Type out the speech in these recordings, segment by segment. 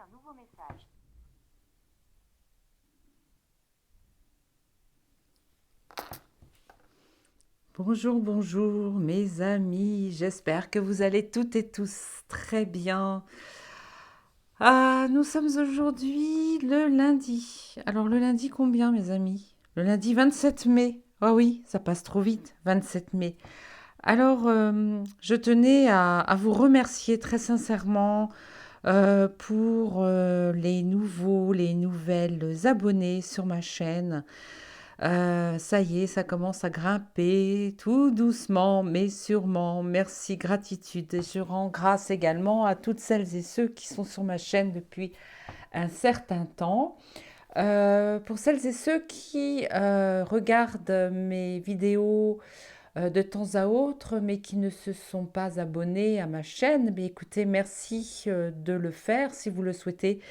un nouveau message. Bonjour, bonjour mes amis, j'espère que vous allez toutes et tous très bien. Nous sommes aujourd'hui le lundi. Alors le lundi combien mes amis? Le lundi 27 mai. Oh oui, ça passe trop vite, 27 mai. Alors je tenais à vous remercier très sincèrement pour les nouveaux, les nouvelles abonnés sur ma chaîne. Ça y est, ça commence à grimper tout doucement, mais sûrement. Merci, gratitude. Et je rends grâce également à toutes celles et ceux qui sont sur ma chaîne depuis un certain temps. Pour celles et ceux qui regardent mes vidéos de temps à autre, mais qui ne se sont pas abonnés à ma chaîne, mais écoutez, merci de le faire si vous le souhaitez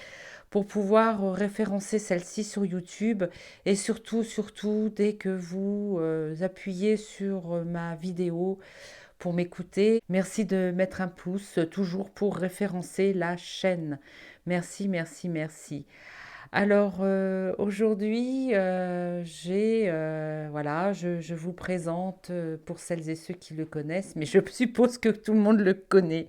pour pouvoir référencer celle-ci sur YouTube et surtout, dès que vous appuyez sur ma vidéo pour m'écouter, merci de mettre un pouce toujours pour référencer la chaîne. Merci, merci, merci. Alors aujourd'hui, voilà, je vous présente pour celles et ceux qui le connaissent, mais je suppose que tout le monde le connaît.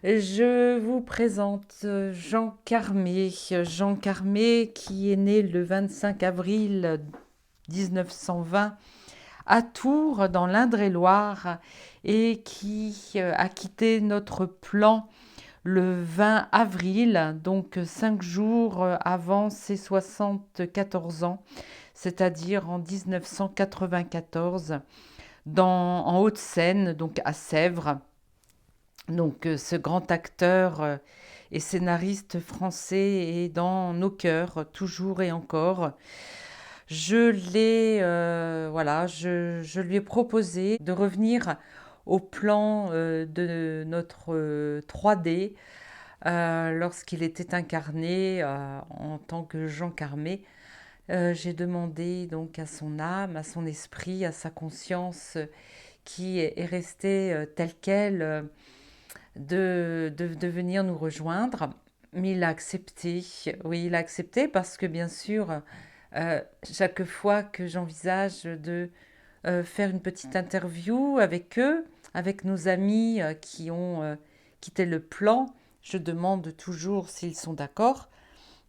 Je vous présente Jean Carmé. Jean Carmé qui est né le 25 avril 1920 à Tours dans l'Indre-et-Loire et qui a quitté notre plan le 20 avril, donc 5 jours avant ses 74 ans, c'est-à-dire en 1994, en Haute-Seine, donc à Sèvres. Donc ce grand acteur et scénariste français est dans nos cœurs, toujours et encore. Je lui ai proposé de revenir au plan de notre 3D lorsqu'il était incarné en tant que Jean Carmé. J'ai demandé donc à son âme, à son esprit, à sa conscience qui est restée telle qu'elle de venir nous rejoindre. Mais il a accepté, oui, il a accepté parce que bien sûr, chaque fois que j'envisage de faire une petite interview avec eux, avec nos amis qui ont quitté le plan, je demande toujours s'ils sont d'accord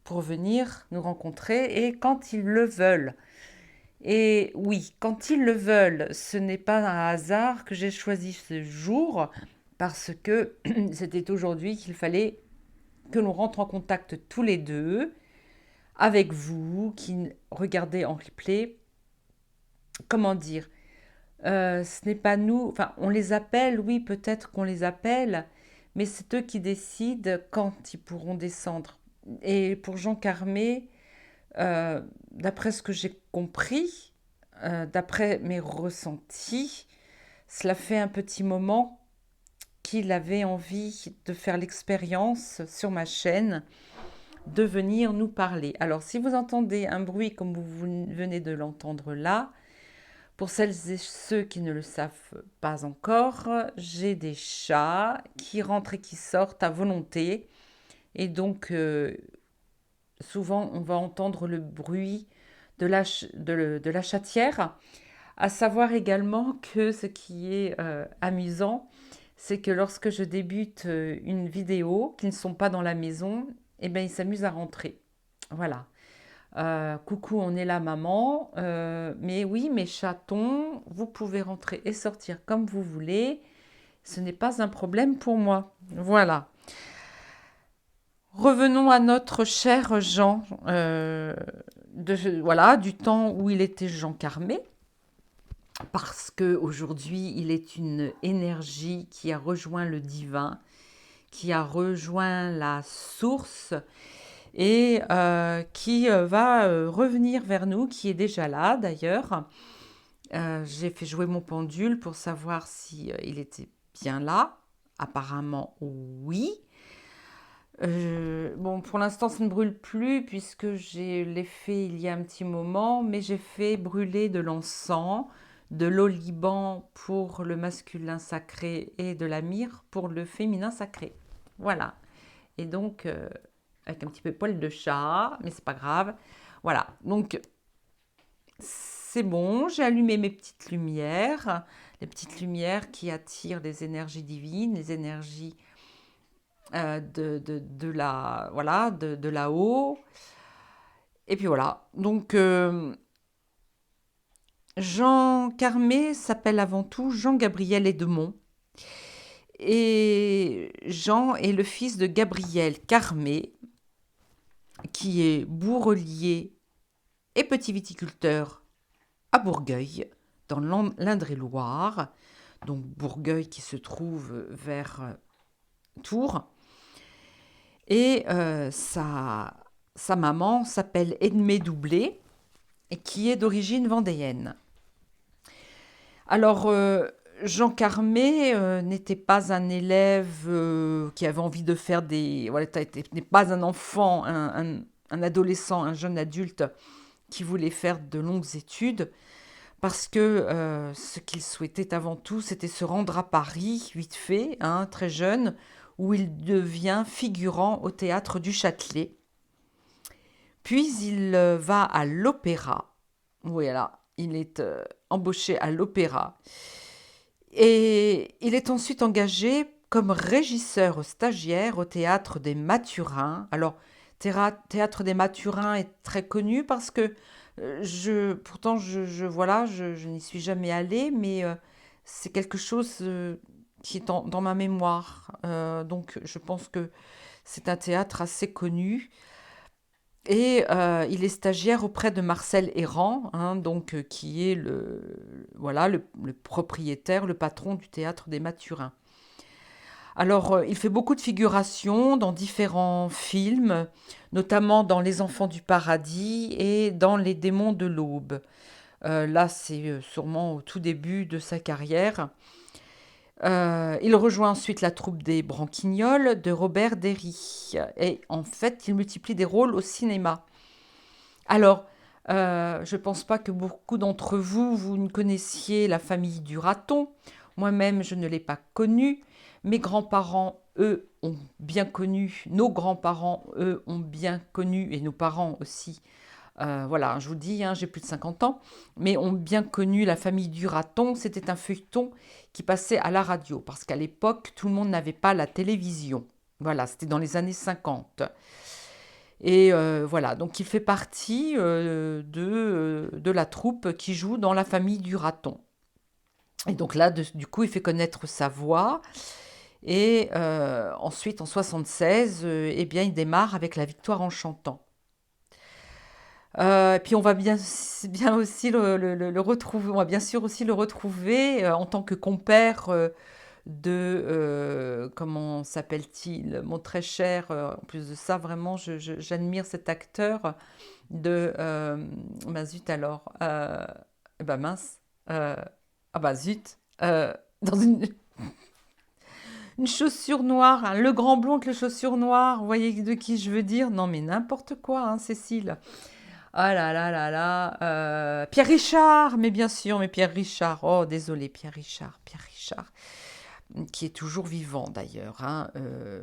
pour venir nous rencontrer et quand ils le veulent. Et oui, quand ils le veulent, ce n'est pas un hasard que j'ai choisi ce jour parce que c'était aujourd'hui qu'il fallait que l'on rentre en contact tous les deux avec vous qui regardez en replay. Comment dire? Ce n'est pas nous, enfin on les appelle, oui peut-être qu'on les appelle, mais c'est eux qui décident quand ils pourront descendre. Et pour Jean Carmé, d'après ce que j'ai compris, d'après mes ressentis, cela fait un petit moment qu'il avait envie de faire l'expérience sur ma chaîne de venir nous parler. Alors si vous entendez un bruit comme vous venez de l'entendre là, pour celles et ceux qui ne le savent pas encore, j'ai des chats qui rentrent et qui sortent à volonté. Et donc, souvent, on va entendre le bruit de la chatière. À savoir également que ce qui est amusant, c'est que lorsque je débute une vidéo, qu'ils ne sont pas dans la maison, eh bien, ils s'amusent à rentrer. Voilà. Coucou, on est là, maman. Mais oui, mes chatons, vous pouvez rentrer et sortir comme vous voulez. Ce n'est pas un problème pour moi. Voilà. Revenons à notre cher Jean, voilà, du temps où il était Jean Carmé, parce que aujourd'hui il est une énergie qui a rejoint le divin, qui a rejoint la source et qui va revenir vers nous, qui est déjà là d'ailleurs. J'ai fait jouer mon pendule pour savoir si il était bien là. Apparemment, oui. Bon, pour l'instant, ça ne brûle plus puisque je l'ai fait il y a un petit moment, mais j'ai fait brûler de l'encens, de l'oliban pour le masculin sacré et de la myrrhe pour le féminin sacré. Voilà. Et donc, avec un petit peu de poil de chat, mais c'est pas grave. Voilà, donc c'est bon, j'ai allumé mes petites lumières, les petites lumières qui attirent les énergies divines, les énergies voilà, de là-haut. Et puis voilà, donc Jean Carmé s'appelle avant tout Jean-Gabriel Edmond. Et Jean est le fils de Gabriel Carmé, qui est bourrelier et petit viticulteur à Bourgueil, dans l'Indre-et-Loire. Donc Bourgueil qui se trouve vers Tours. Et sa maman s'appelle Edmé Doublé, et qui est d'origine vendéenne. Alors, Jean Carmé n'était pas un élève qui avait envie de faire des... Voilà, n'est pas un enfant, un adolescent, un jeune adulte qui voulait faire de longues études, parce que ce qu'il souhaitait avant tout, c'était se rendre à Paris, vite fait, hein, très jeune, où il devient figurant au théâtre du Châtelet. Puis il va à l'opéra. Voilà, il est embauché à l'opéra. Et il est ensuite engagé comme régisseur stagiaire au théâtre des Mathurins. Alors, théâtre des Mathurins est très connu parce que pourtant, voilà, je n'y suis jamais allée, mais c'est quelque chose qui est dans ma mémoire. Donc, je pense que c'est un théâtre assez connu. Et il est stagiaire auprès de Marcel Errand, hein, donc, qui est voilà, le propriétaire, le patron du théâtre des Mathurins. Alors, il fait beaucoup de figurations dans différents films, notamment dans Les Enfants du Paradis et dans Les Démons de l'Aube. Là, c'est sûrement au tout début de sa carrière. Il rejoint ensuite la troupe des Branquignoles de Robert Derry. Et en fait, il multiplie des rôles au cinéma. Alors, je ne pense pas que beaucoup d'entre vous, vous ne connaissiez la famille du raton. Moi-même, je ne l'ai pas connue. Mes grands-parents, eux, ont bien connu. Nos grands-parents, eux, ont bien connu, et nos parents aussi. Voilà, je vous dis, hein, j'ai plus de 50 ans, mais ont bien connu la famille du raton. C'était un feuilleton qui passait à la radio, parce qu'à l'époque, tout le monde n'avait pas la télévision. Voilà, c'était dans les années 50. Et voilà, donc il fait partie de la troupe qui joue dans la famille du raton. Et donc là, du coup, il fait connaître sa voix. Et ensuite, en 76, eh bien, il démarre avec La Victoire en chantant. Puis on va bien aussi le retrouver, on va bien sûr aussi le retrouver en tant que compère comment s'appelle-t-il, mon très cher, en plus de ça, vraiment, j'admire cet acteur bah zut alors, bah mince, ah bah zut, dans une chaussure noire, hein, le grand blond avec les chaussures noires, vous voyez de qui je veux dire? Non mais n'importe quoi, hein, Cécile. Ah là là là là, Pierre Richard, mais bien sûr, mais Pierre Richard, oh désolé, Pierre Richard, qui est toujours vivant d'ailleurs, hein.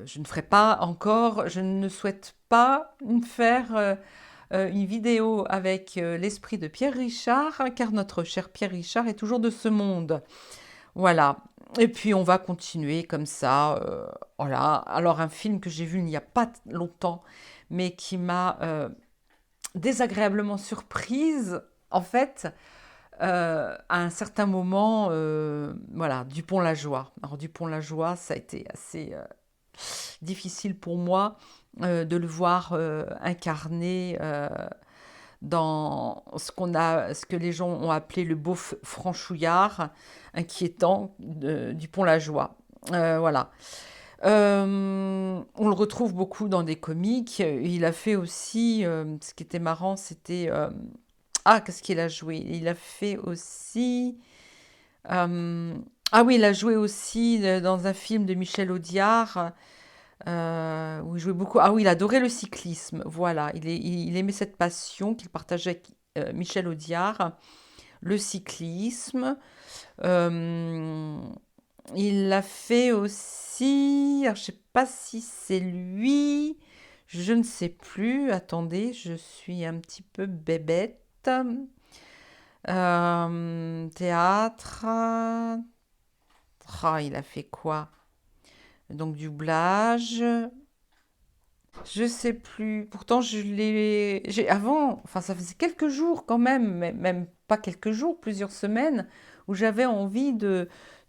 Je ne ferai pas encore, je ne souhaite pas faire une vidéo avec l'esprit de Pierre Richard, car notre cher Pierre Richard est toujours de ce monde. Voilà. Et puis on va continuer comme ça. Voilà. Alors un film que j'ai vu il n'y a pas longtemps, mais qui m'a désagréablement surprise, en fait, à un certain moment, voilà, Dupont-la-Joie. Alors Dupont-la-Joie, ça a été assez difficile pour moi de le voir incarner dans ce que les gens ont appelé le beauf franchouillard, inquiétant du Pont-la-Joie. Voilà. On le retrouve beaucoup dans des comiques. Il a fait aussi, ce qui était marrant, c'était... ah, qu'est-ce qu'il a joué? Il a fait aussi... ah oui, il a joué aussi dans un film de Michel Audiard, où il jouait beaucoup. Ah oui, il adorait le cyclisme. Voilà, il aimait cette passion qu'il partageait avec Michel Audiard, le cyclisme. Euh, il l'a fait aussi. Alors, je sais pas si c'est lui. Je ne sais plus. Attendez, je suis un petit peu bébête. Théâtre. Ah, il a fait quoi? Donc, doublage. Je sais plus. Pourtant, avant, enfin, ça faisait quelques jours quand même, mais même pas quelques jours, plusieurs semaines, où j'avais envie de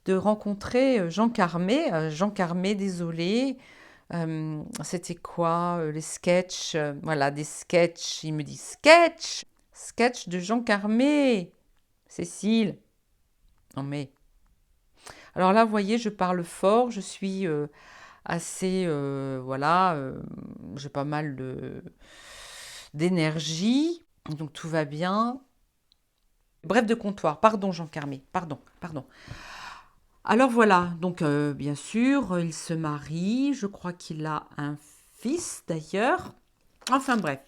rencontrer Jean Carmé. Jean Carmé, désolé. C'était quoi les sketchs? Voilà, des sketchs. Il me dit sketch! Sketch de Jean Carmé! Cécile. Non mais. Alors là, vous voyez, je parle fort, je suis assez, voilà, j'ai pas mal d'énergie, donc tout va bien. Bref de comptoir, pardon Jean Carmé, pardon, pardon. Alors voilà, donc bien sûr, il se marie, je crois qu'il a un fils d'ailleurs. Enfin bref,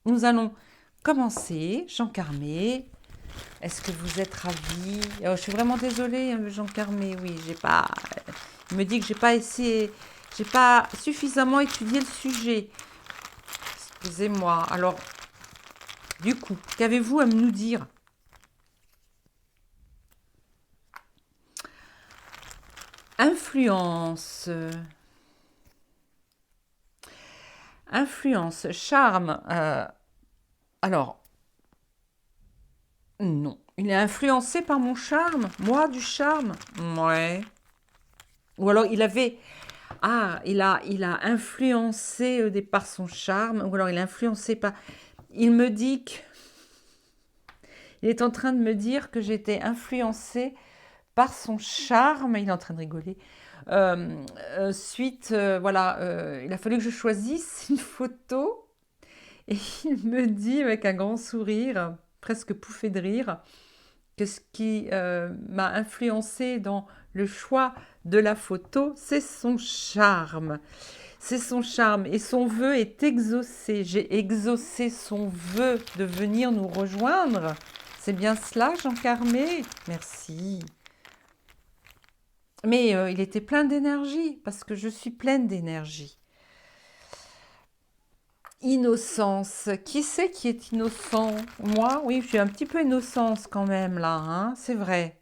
nous allons commencer. Jean Carmé, est-ce que vous êtes ravi? Je suis vraiment désolée, Jean Carmé, oui, j'ai pas... Il me dit que j'ai pas suffisamment étudié le sujet. Excusez-moi. Alors, du coup, qu'avez-vous à nous dire? Influence. Influence, charme. Alors, non. Il est influencé par mon charme? Moi, du charme? Ouais. Ou alors il avait... Ah, il a influencé par son charme. Ou alors il a influencé par... Il me dit que... Il est en train de me dire que j'étais influencée par son charme. Il est en train de rigoler. Voilà, il a fallu que je choisisse une photo et il me dit avec un grand sourire, presque pouffé de rire, que ce qui m'a influencé dans le choix de la photo, c'est son charme. C'est son charme et son vœu est exaucé. J'ai exaucé son vœu de venir nous rejoindre. C'est bien cela, Jean Carmé? Merci. Mais il était plein d'énergie, parce que je suis pleine d'énergie. Innocence. Qui c'est qui est innocent? Moi, oui, je suis un petit peu innocente quand même, là, hein, c'est vrai.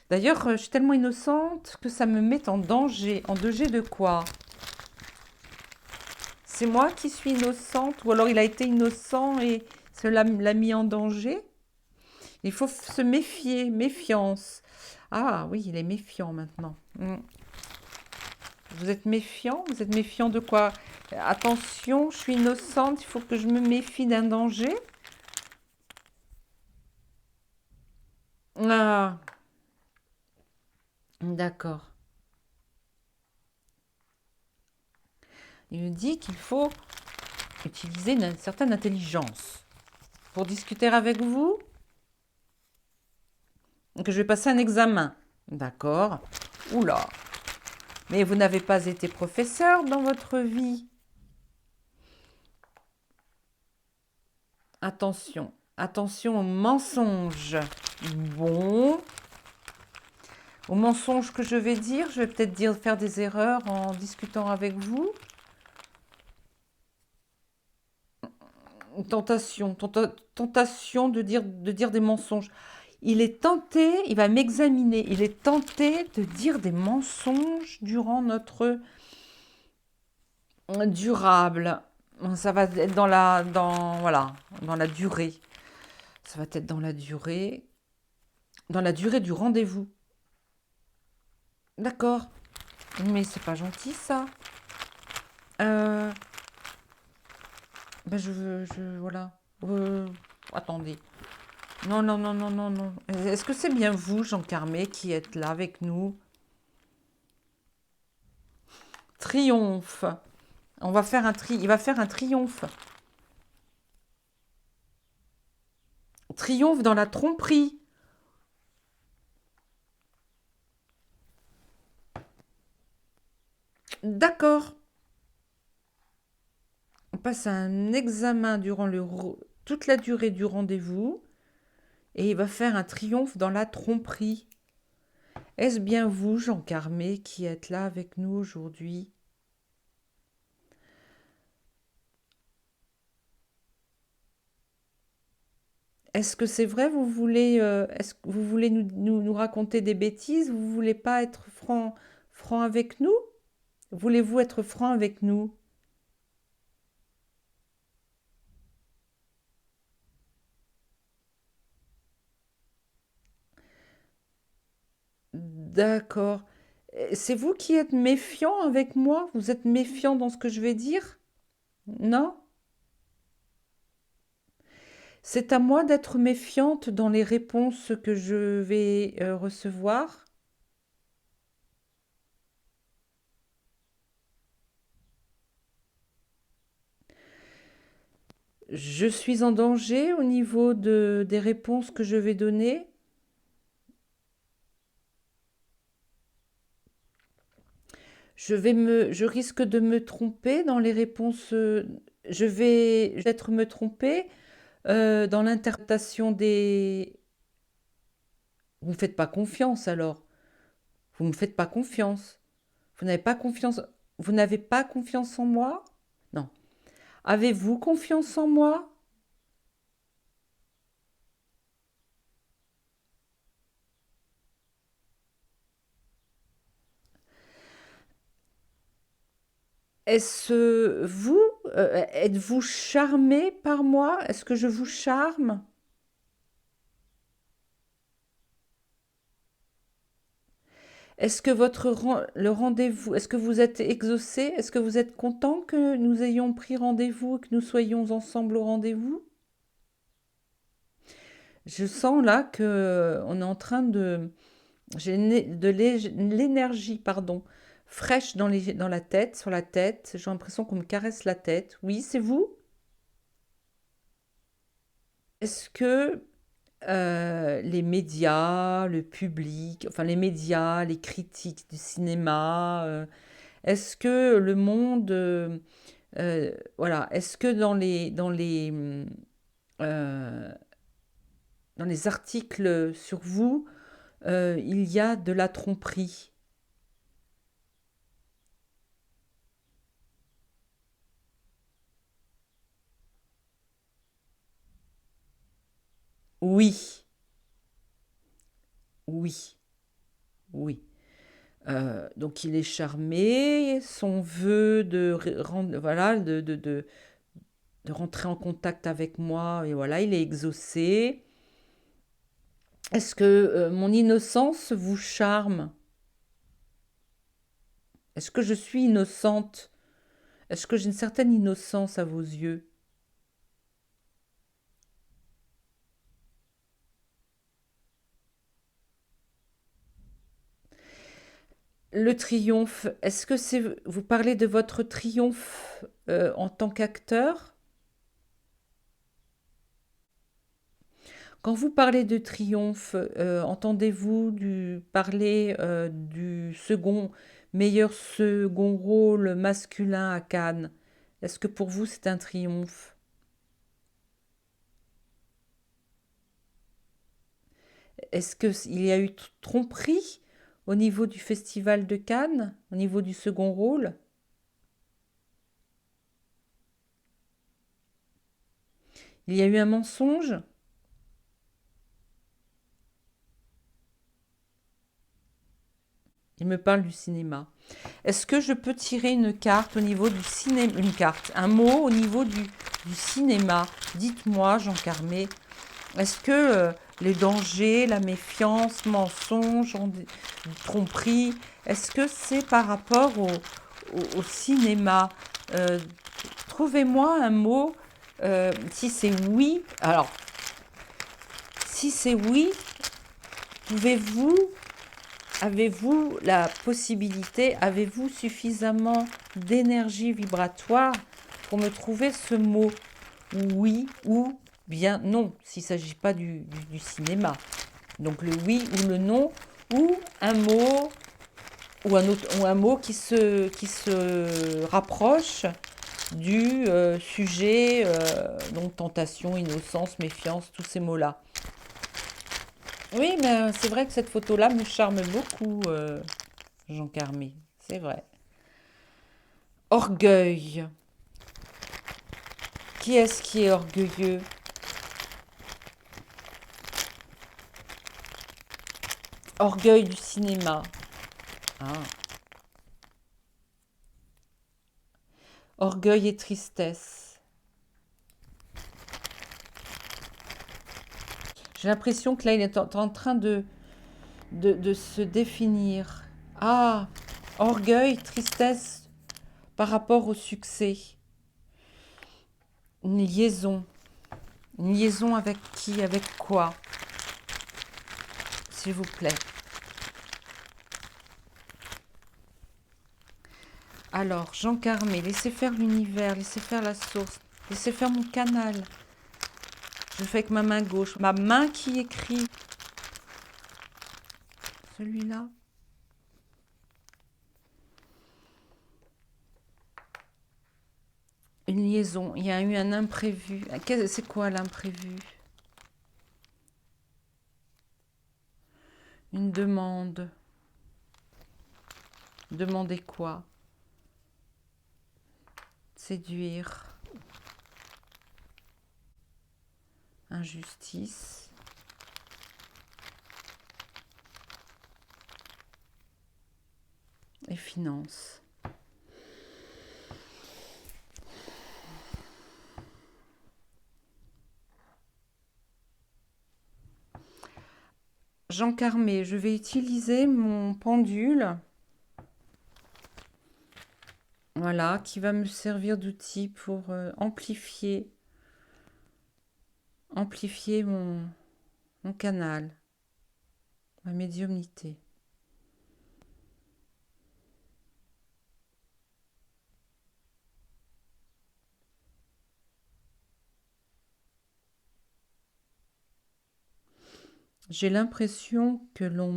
D'ailleurs, je suis tellement innocente que ça me met en danger. En danger de quoi? C'est moi qui suis innocente? Ou alors il a été innocent et cela l'a mis en danger? Il faut se méfier, méfiance. Ah oui, il est méfiant maintenant. Vous êtes méfiant? Vous êtes méfiant de quoi? Attention, je suis innocente, il faut que je me méfie d'un danger. Ah, d'accord. Il me dit qu'il faut utiliser une certaine intelligence pour discuter avec vous, que je vais passer un examen. D'accord. Oula. Mais vous n'avez pas été professeur dans votre vie. Attention. Attention aux mensonges. Bon. Aux mensonges que je vais dire, je vais peut-être faire des erreurs en discutant avec vous. Tentation, tentation de dire des mensonges. Il est tenté, il va m'examiner, il est tenté de dire des mensonges durant notre durable. Ça va être voilà, dans la durée. Ça va être dans la durée du rendez-vous. D'accord. Mais c'est pas gentil ça. Euh, voilà. Attendez. Non, non, non, non, non, non. Est-ce que c'est bien vous, Jean Carmé, qui êtes là avec nous? Triomphe. Il va faire un triomphe. Triomphe dans la tromperie. D'accord. On passe à un examen durant toute la durée du rendez-vous et il va faire un triomphe dans la tromperie. Est-ce bien vous, Jean Carmé, qui êtes là avec nous aujourd'hui? Est-ce que c'est vrai, est-ce que vous voulez nous raconter des bêtises? Vous voulez pas être franc avec nous? Voulez-vous être franc avec nous? D'accord. C'est vous qui êtes méfiant avec moi? Vous êtes méfiant dans ce que je vais dire? Non? C'est à moi d'être méfiante dans les réponses que je vais recevoir? Je suis en danger au niveau des réponses que je vais donner? Je risque de me tromper dans les réponses. Je vais être me tromper dans l'interprétation des. Vous me faites pas confiance alors. Vous me faites pas confiance. Vous n'avez pas confiance. Vous n'avez pas confiance en moi? Non. Avez-vous confiance en moi? Est-ce vous? Êtes-vous charmé par moi? Est-ce que je vous charme? Est-ce que le rendez-vous, est-ce que vous êtes exaucé? Est-ce que vous êtes content que nous ayons pris rendez-vous et que nous soyons ensemble au rendez-vous? Je sens là que on est en train de, l'énergie, pardon, fraîche dans la tête, sur la tête. J'ai l'impression qu'on me caresse la tête. Oui, c'est vous? Est-ce que les médias, le public, enfin les médias, les critiques du cinéma, est-ce que le monde, voilà, est-ce que euh, dans les articles sur vous, il y a de la tromperie? Oui, oui, oui. Donc il est charmé, son vœu voilà, de rentrer en contact avec moi, et voilà, il est exaucé. Est-ce que mon innocence vous charme? Est-ce que je suis innocente? Est-ce que j'ai une certaine innocence à vos yeux? Le triomphe, est-ce que vous parlez de votre triomphe en tant qu'acteur? Quand vous parlez de triomphe, entendez-vous parler du meilleur second rôle masculin à Cannes? Est-ce que pour vous c'est un triomphe? Est-ce qu'il y a eu tromperie au niveau du festival de Cannes, au niveau du second rôle? Il y a eu un mensonge? Il me parle du cinéma. Est-ce que je peux tirer une carte au niveau du cinéma, une carte, un mot au niveau du cinéma? Dites-moi, Jean Carmé, est-ce que les dangers, la méfiance, mensonge, tromperie, est-ce que c'est par rapport au cinéma? Euh, Trouvez-moi un mot. Si c'est oui, alors, si c'est oui, pouvez-vous, avez-vous la possibilité, avez-vous suffisamment d'énergie vibratoire pour me trouver ce mot oui ou bien non, s'il ne s'agit pas du cinéma? Donc le oui ou le non, ou un mot, ou un mot qui se rapproche du sujet, donc tentation, innocence, méfiance, tous ces mots-là. Oui, mais c'est vrai que cette photo-là me charme beaucoup, Jean Carmé, c'est vrai. Orgueil. Qui est-ce qui est orgueilleux? Orgueil du cinéma. Ah. Orgueil et tristesse. J'ai l'impression que là, il est en train de se définir. Ah, orgueil, tristesse par rapport au succès. Une liaison. Une liaison avec qui, avec quoi, s'il vous plaît. Alors, Jean Carmé, laissez faire l'univers, laissez faire la source, laissez faire mon canal. Je le fais avec ma main gauche. Ma main qui écrit. Celui-là. Une liaison. Il y a eu un imprévu. C'est quoi l'imprévu? Une demande. Demander quoi? Séduire. Injustice. Et finance. Jean Carmé, je vais utiliser mon pendule. Voilà, qui va me servir d'outil pour amplifier mon canal, ma médiumnité. J'ai l'impression que l'on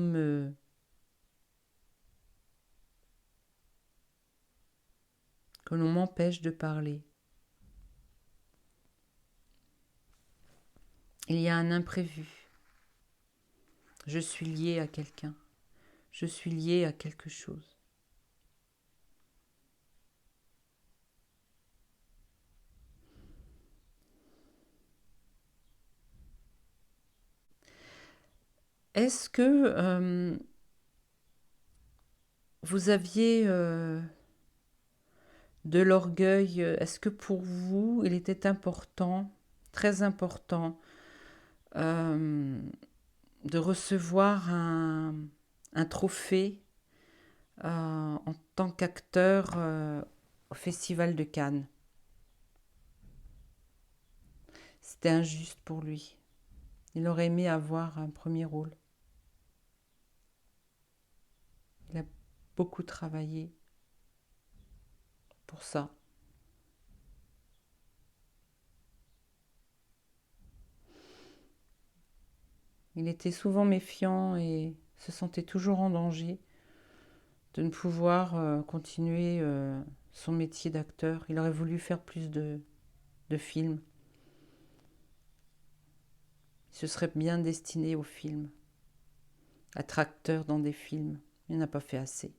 m'empêche de parler. Il y a un imprévu. Je suis liée à quelqu'un. Je suis liée à quelque chose. Est-ce que vous aviez de l'orgueil? Est-ce que pour vous, il était important, très important, de recevoir un trophée en tant qu'acteur au Festival de Cannes? C'était injuste pour lui. Il aurait aimé avoir un premier rôle. Il a beaucoup travaillé pour ça. Il était souvent méfiant et se sentait toujours en danger de ne pouvoir continuer son métier d'acteur. Il aurait voulu faire plus de films. Il se serait bien destiné aux films, être acteur dans des films. Il n'a pas fait assez.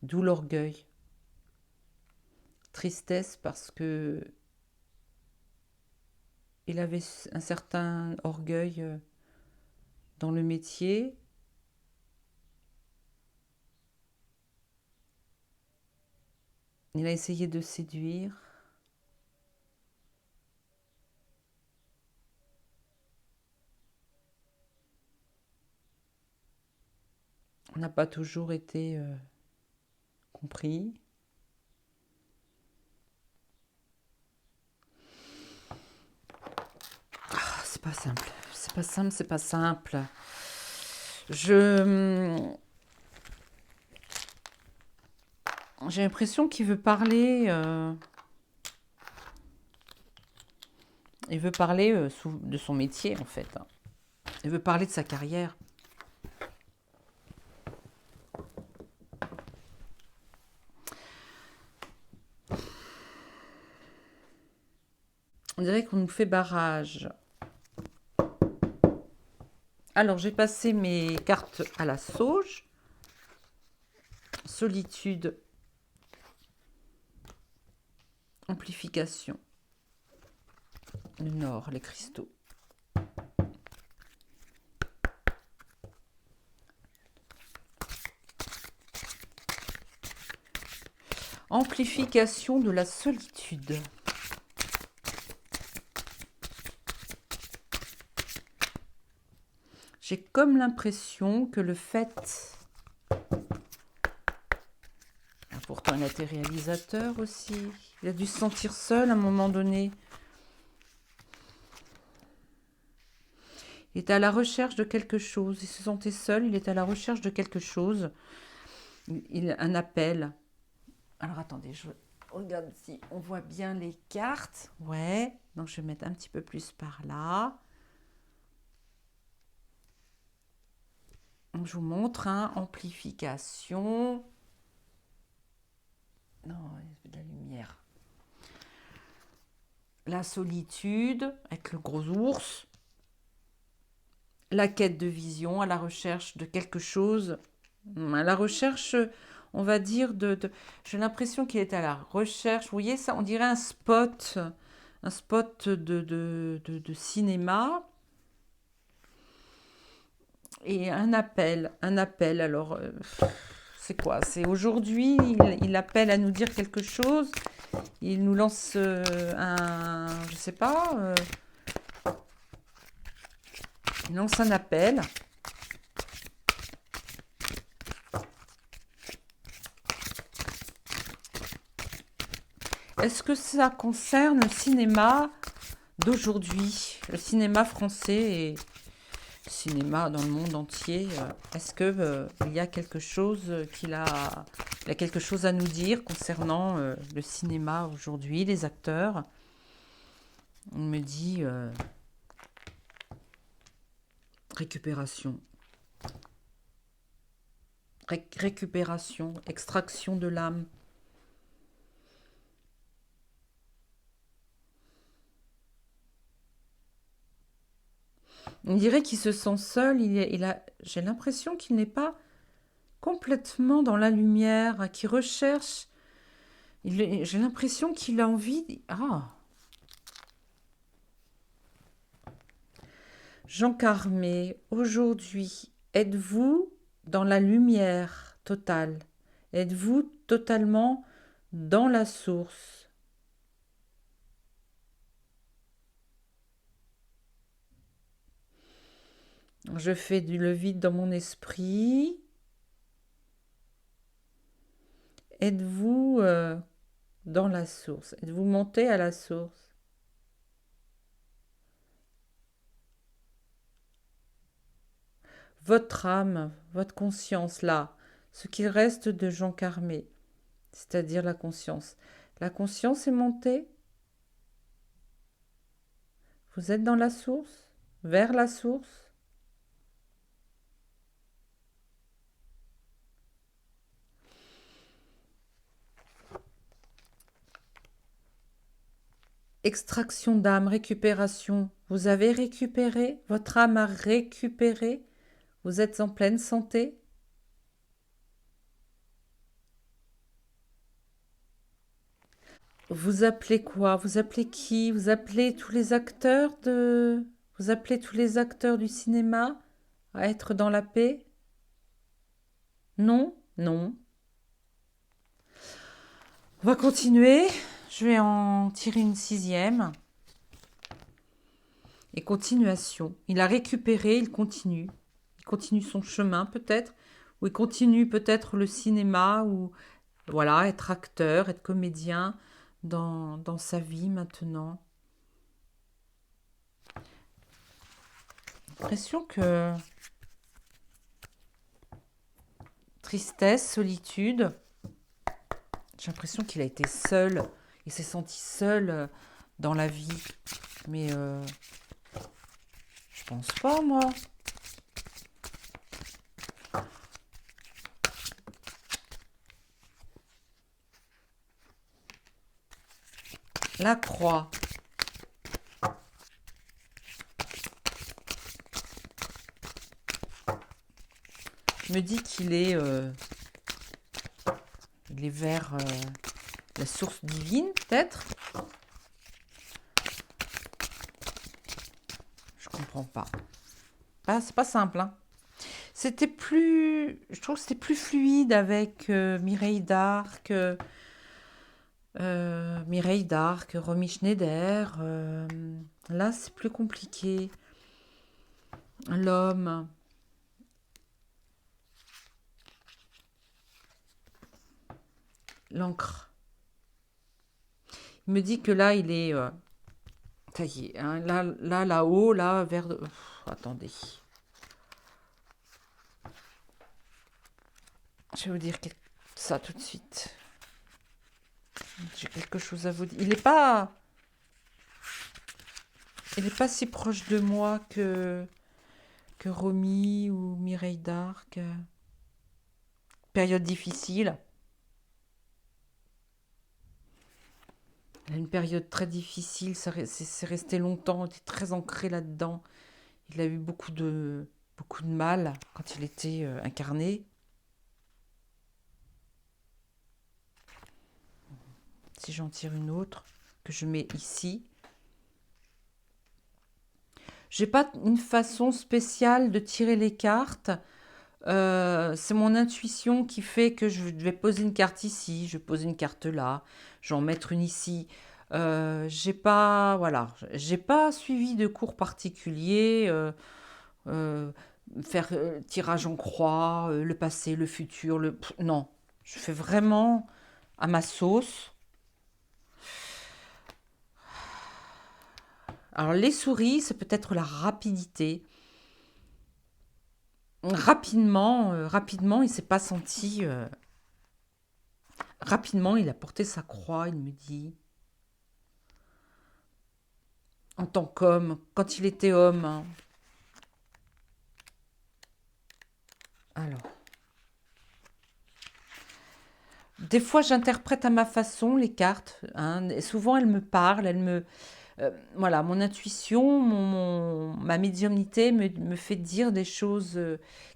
D'où l'orgueil. Tristesse parce que il avait un certain orgueil dans le métier. Il a essayé de séduire. On n'a pas toujours été compris. Ah, c'est pas simple. C'est pas simple, c'est pas simple. J'ai l'impression qu'il veut parler. Il veut parler de son métier, en fait. Il veut parler de sa carrière. On dirait qu'on nous fait barrage. Alors, j'ai passé mes cartes à la sauge. Solitude. Amplification. Le nord, les cristaux. Amplification de la solitude. J'ai comme l'impression que le fait... Pourtant, il a été réalisateur aussi. Il a dû se sentir seul à un moment donné. Il était à la recherche de quelque chose. Il se sentait seul, il était à la recherche de quelque chose. Un appel. Alors attendez, je regarde si on voit bien les cartes. Ouais, donc je vais mettre un petit peu plus par là. Donc je vous montre, hein, amplification. Non, il y a de la lumière. La solitude, avec le gros ours. La quête de vision, à la recherche de quelque chose. À la recherche, on va dire, j'ai l'impression qu'il est à la recherche. Vous voyez ça, on dirait un spot de cinéma. Et un appel. Alors, c'est quoi? C'est aujourd'hui, il appelle à nous dire quelque chose. Il nous lance je sais pas, il lance un appel. Est-ce que ça concerne le cinéma d'aujourd'hui, le cinéma français et le cinéma dans le monde entier? Est-ce que il y a quelque chose il a quelque chose à nous dire concernant le cinéma aujourd'hui, les acteurs? On me dit récupération. Récupération, extraction de l'âme. On dirait qu'il se sent seul, j'ai l'impression qu'il n'est pas complètement dans la lumière, qu'il recherche. J'ai l'impression qu'il a envie... Ah, Jean Carmé, aujourd'hui, êtes-vous dans la lumière totale? Êtes-vous totalement dans la source? Je fais le vide dans mon esprit. Êtes-vous dans la source? Êtes-vous monté à la source? Votre âme, votre conscience, là, ce qu'il reste de Jean Carmé, c'est-à-dire la conscience. La conscience est montée? Vous êtes dans la source? Vers la source? Extraction d'âme, récupération. Vous avez récupéré? Votre âme a récupéré? Vous êtes en pleine santé? Vous appelez quoi? Vous appelez qui? Vous appelez tous les acteurs de... Vous appelez tous les acteurs du cinéma à être dans la paix? Non? Non. On va continuer. Je vais en tirer une sixième. Et continuation. Il a récupéré, il continue. Il continue son chemin peut-être. Ou il continue peut-être le cinéma. Ou voilà, être acteur, être comédien dans sa vie maintenant. J'ai l'impression que... Tristesse, solitude. J'ai l'impression qu'il a été seul. Il s'est senti seul dans la vie. Mais je pense pas, moi. La croix. Je me dis qu'il est vers la source divine, peut-être. comprends pas. C'est pas simple, hein. C'était plus, je trouve que c'était plus fluide avec Mireille d'Arc, Romy Schneider. Là, c'est plus compliqué. L'homme, l'encre. Il me dit que là, il est, ça y est, hein, là-haut, là, vers. Attendez. Je vais vous dire ça tout de suite. J'ai quelque chose à vous dire. Il est pas si proche de moi que Romy ou Mireille d'Arc. Période difficile. Une période très difficile, c'est resté longtemps, il était très ancré là-dedans. Il a eu beaucoup de mal quand il était incarné. Si j'en tire une autre, que je mets ici. J'ai pas une façon spéciale de tirer les cartes. C'est mon intuition qui fait que je vais poser une carte ici, je vais poser une carte là, je vais en mettre une ici. Voilà, j'ai pas suivi de cours particuliers. Euh, Faire tirage en croix, le passé, le futur, non, je fais vraiment à ma sauce. Alors les souris, c'est peut-être la rapidité. Rapidement, il s'est pas senti. Rapidement, il a porté sa croix, il me dit, en tant qu'homme, quand il était homme, hein. Alors, des fois, j'interprète à ma façon les cartes, hein, et souvent, elles me parlent, voilà, mon intuition, ma médiumnité me fait dire des choses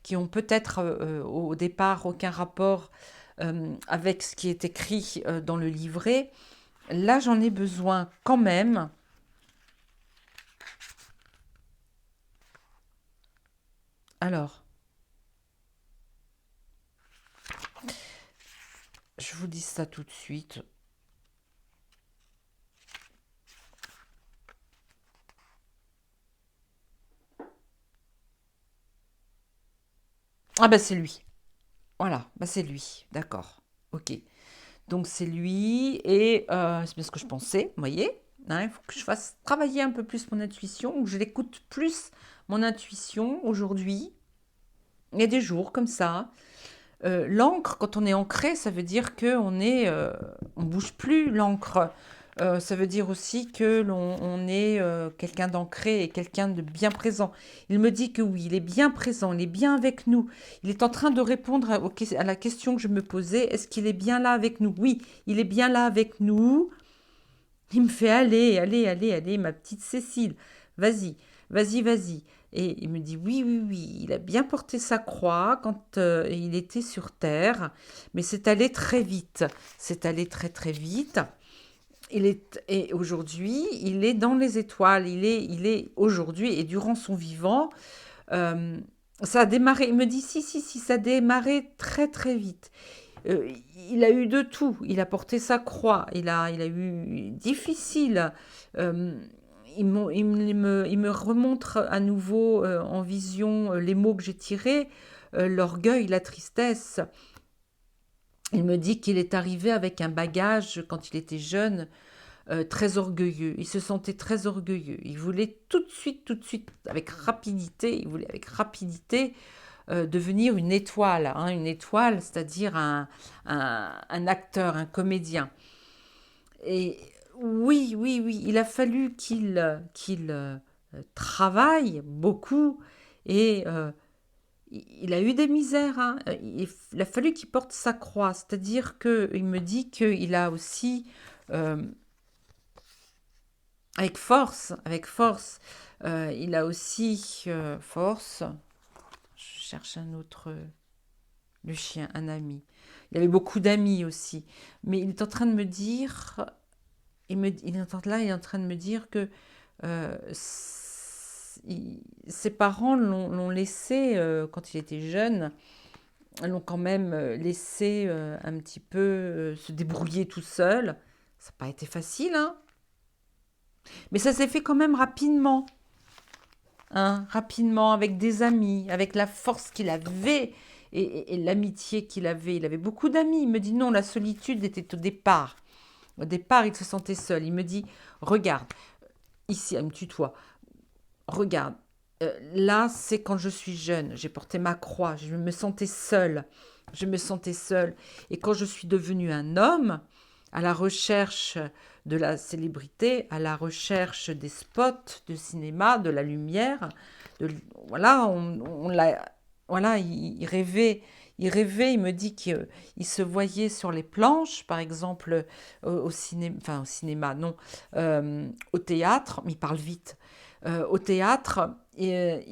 qui ont peut-être au départ aucun rapport avec ce qui est écrit dans le livret. Là, j'en ai besoin quand même. Alors, je vous dis ça tout de suite. Ah ben c'est lui. Voilà, bah c'est lui. D'accord. Ok. Donc c'est lui et c'est bien ce que je pensais, vous voyez. Hein, il faut que je fasse travailler un peu plus mon intuition, que je l'écoute plus mon intuition aujourd'hui. Il y a des jours comme ça. L'encre, quand on est ancré, ça veut dire on bouge plus l'encre. Ça veut dire aussi que on est quelqu'un d'ancré et quelqu'un de bien présent. Il me dit que oui, il est bien présent, il est bien avec nous. Il est en train de répondre à la question que je me posais. Est-ce qu'il est bien là avec nous? Oui, il est bien là avec nous. Il me fait allez, allez, allez, allez, ma petite Cécile, vas-y, vas-y, vas-y. Et il me dit oui, oui, oui, il a bien porté sa croix quand il était sur Terre, mais c'est allé très vite. C'est allé très, très vite. Et aujourd'hui, il est dans les étoiles. Il est aujourd'hui et durant son vivant, euh, ça a démarré. Il me dit si, si, si, ça a démarré très, très vite. Euh, il a eu de tout. Il a porté sa croix. Il a eu difficile. Euh, il me remontre à nouveau en vision les mots que j'ai tirés, l'orgueil, la tristesse. Il me dit qu'il est arrivé avec un bagage quand il était jeune, très orgueilleux. Il se sentait très orgueilleux. Il voulait tout de suite, avec rapidité, il voulait avec rapidité devenir une étoile, hein, une étoile, c'est-à-dire un acteur, un comédien. Et oui, oui, oui, il a fallu qu'il travaille beaucoup et il a eu des misères, hein. Il a fallu qu'il porte sa croix, c'est-à-dire qu'il me dit qu'il a aussi, euh, avec force, il a aussi force. Je cherche un autre. Le chien, un ami. Il avait beaucoup d'amis aussi. Mais il est en train de me dire, il est en train de me dire que ses parents l'ont laissé, quand il était jeune, l'ont quand même laissé un petit peu se débrouiller tout seul. Ça n'a pas été facile, hein. Mais ça s'est fait quand même rapidement, hein, rapidement, avec des amis, avec la force qu'il avait et l'amitié qu'il avait. Il avait beaucoup d'amis. Il me dit non, la solitude était au départ. Au départ, il se sentait seul. Il me dit, regarde, ici, il me tutoie, regarde, là, c'est quand je suis jeune. J'ai porté ma croix. Je me sentais seule. Je me sentais seule. Et quand je suis devenue un homme, à la recherche de la célébrité, à la recherche des spots de cinéma, de la lumière, de, voilà, on l'a, voilà, il rêvait, il me dit qu'il se voyait sur les planches, par exemple, au cinéma, enfin au cinéma, non, au théâtre, mais il parle vite, au théâtre, et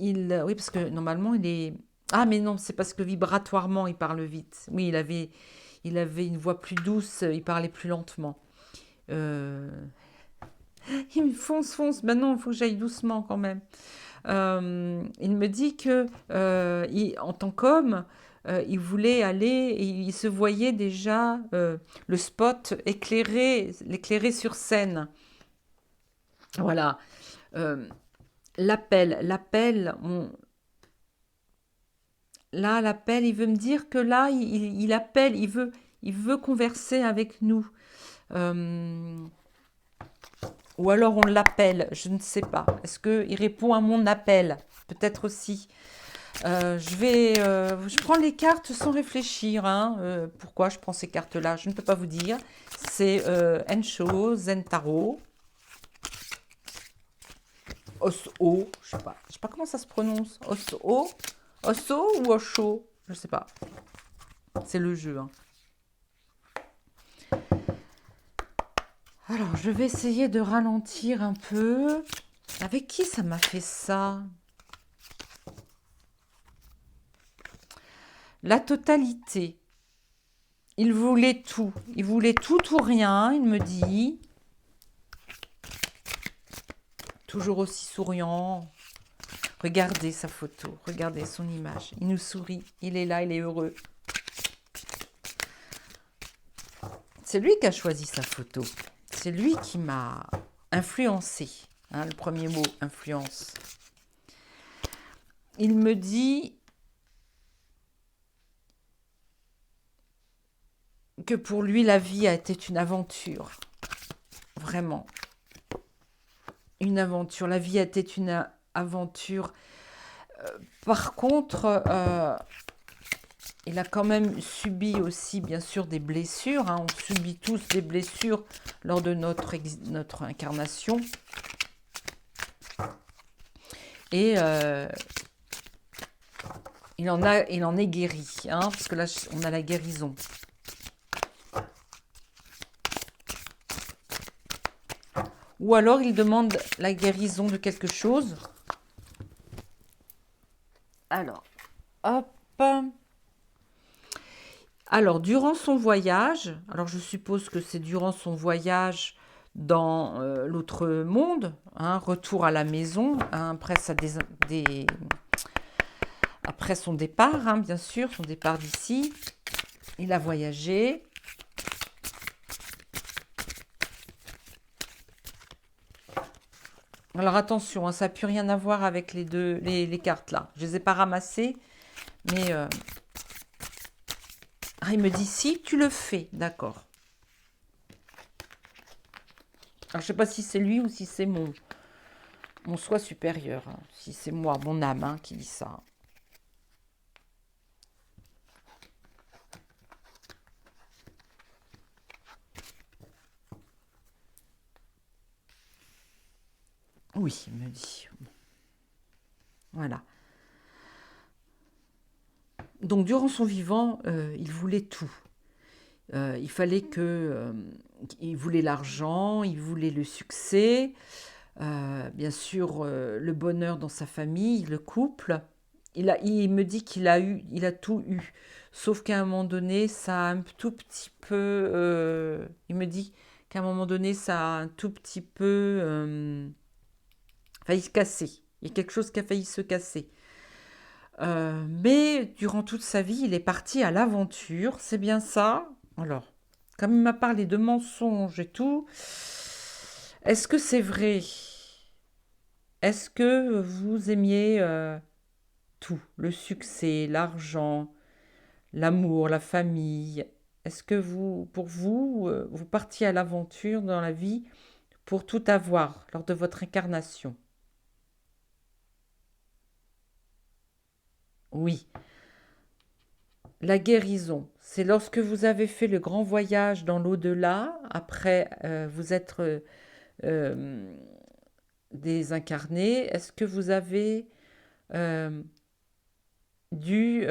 oui, parce que normalement, il est... Ah, mais non, c'est parce que vibratoirement, il parle vite. Oui, il avait une voix plus douce, il parlait plus lentement. Euh, il me fonce, fonce. Ben non, il faut que j'aille doucement quand même. Il me dit que en tant qu'homme, il voulait aller et il se voyait déjà le spot l'éclairer sur scène. Voilà. Euh, l'appel, là, l'appel, il veut me dire que là, il appelle, il veut converser avec nous. Euh, ou alors on l'appelle, je ne sais pas. Est-ce qu'il répond à mon appel? Peut-être aussi. Je prends les cartes sans réfléchir, hein. Pourquoi je prends ces cartes-là? Je ne peux pas vous dire. C'est Ensho, Zentaro, Oso, je sais pas comment ça se prononce. Oso ou Osho, je sais pas. C'est le jeu, hein. Alors, je vais essayer de ralentir un peu. Avec qui ça m'a fait ça? La totalité. Il voulait tout. Il voulait tout ou rien, il me dit. Toujours aussi souriant. Regardez sa photo, regardez son image. Il nous sourit, il est là, il est heureux. C'est lui qui a choisi sa photo. C'est lui qui m'a influencé. Hein, le premier mot, influence. Il me dit que pour lui, la vie a été une aventure. Vraiment. Une aventure. La vie a été une aventure. Par contre, il a quand même subi aussi, bien sûr, des blessures. Hein. On subit tous des blessures lors de notre incarnation. Et il en est guéri. Hein, parce que là, on a la guérison. Ou alors, il demande la guérison de quelque chose. Alors, hop. Alors, durant son voyage, alors je suppose que c'est durant son voyage dans l'autre monde, hein, retour à la maison, hein, après son départ, hein, bien sûr, son départ d'ici, il a voyagé. Alors attention, hein, ça n'a plus rien à voir avec les cartes là. Je ne les ai pas ramassées, mais... Ah, il me dit si tu le fais, d'accord. Alors je ne sais pas si c'est lui ou si c'est mon soi supérieur, hein. Si c'est moi, mon âme, hein, qui dit ça. Oui, il me dit. Voilà. Donc durant son vivant, il voulait tout. Il fallait il voulait l'argent, il voulait le succès, bien sûr le bonheur dans sa famille, le couple. Il me dit il a tout eu. Sauf qu'à un moment donné, ça a un tout petit peu. Il me dit qu'à un moment donné, ça a un tout petit peu failli se casser. Il y a quelque chose qui a failli se casser. Mais durant toute sa vie, il est parti à l'aventure, c'est bien ça? Alors, comme il m'a parlé de mensonges et tout, est-ce que c'est vrai? Est-ce que vous aimiez tout? Le succès, l'argent, l'amour, la famille? Est-ce que vous, pour vous, vous partiez à l'aventure dans la vie pour tout avoir lors de votre incarnation? Oui. La guérison, c'est lorsque vous avez fait le grand voyage dans l'au-delà, après vous être euh, désincarné, est-ce que vous avez euh, dû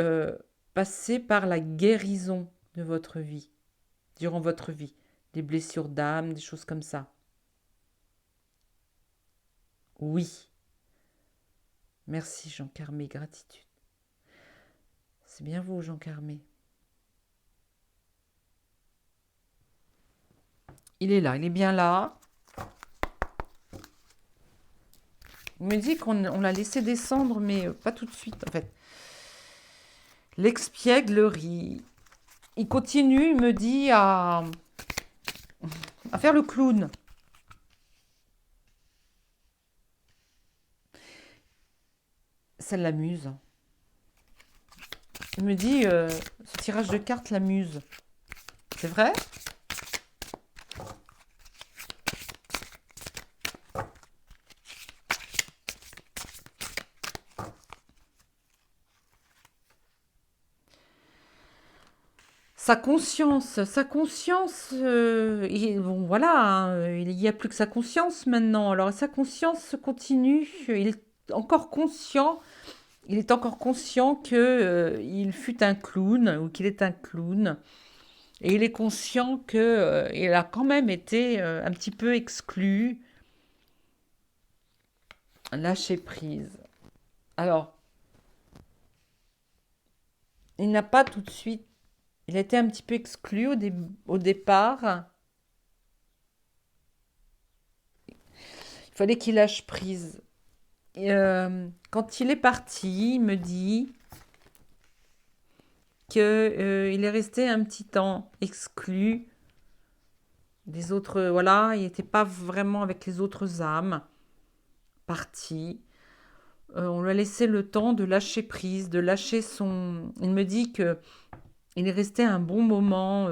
passer par la guérison de votre vie, durant votre vie, des blessures d'âme, des choses comme ça? Oui, merci Jean Carmé, gratitude. C'est bien vous, Jean Carmé. Il est là, il est bien là. On me dit qu'on l'a laissé descendre, mais pas tout de suite en fait. L'expièglerie. Il continue, il me dit à faire le clown. Ça l'amuse. Il me dit, ce tirage de cartes l'amuse. C'est vrai? Sa conscience, bon voilà, hein, il n'y a plus que sa conscience maintenant. Alors sa conscience continue, il est encore conscient que il fut un clown ou qu'il est un clown. Et il est conscient que il a quand même été un petit peu exclu, lâché prise. Alors, il n'a pas tout de suite. Il a été un petit peu exclu au départ. Il fallait qu'il lâche prise. Et, quand il est parti, il me dit que il est resté un petit temps exclu des autres. Voilà, il n'était pas vraiment avec les autres âmes. Parti. On lui a laissé le temps de lâcher prise, de lâcher son. Il me dit que il est resté un bon moment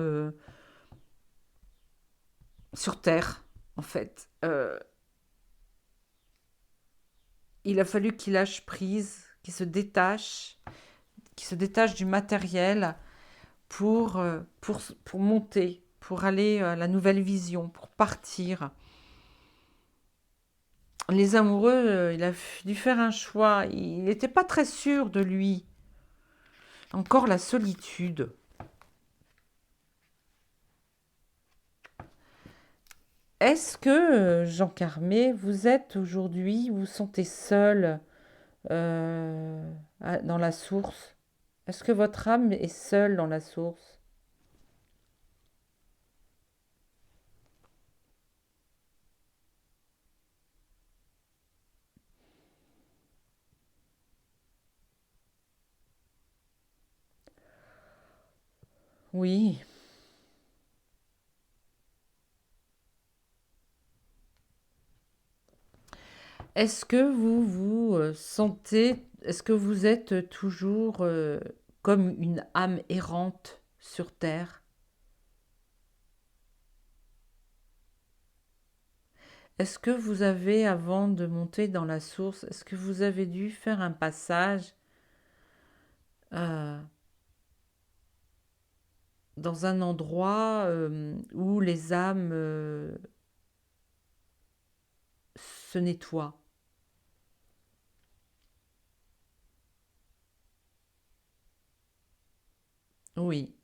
sur Terre, en fait. Il a fallu qu'il lâche prise, qu'il se détache du matériel pour monter, pour aller à la nouvelle vision, pour partir. Les amoureux, il a dû faire un choix. Il n'était pas très sûr de lui. Encore la solitude. Est-ce que, Jean Carmé, vous êtes aujourd'hui, vous vous sentez seul dans la source? Est-ce que votre âme est seule dans la source? Oui. Est-ce que vous vous sentez, est-ce que vous êtes toujours comme une âme errante sur Terre? Est-ce que vous avez, avant de monter dans la source, est-ce que vous avez dû faire un passage euh, dans un endroit où les âmes se nettoient? Oui.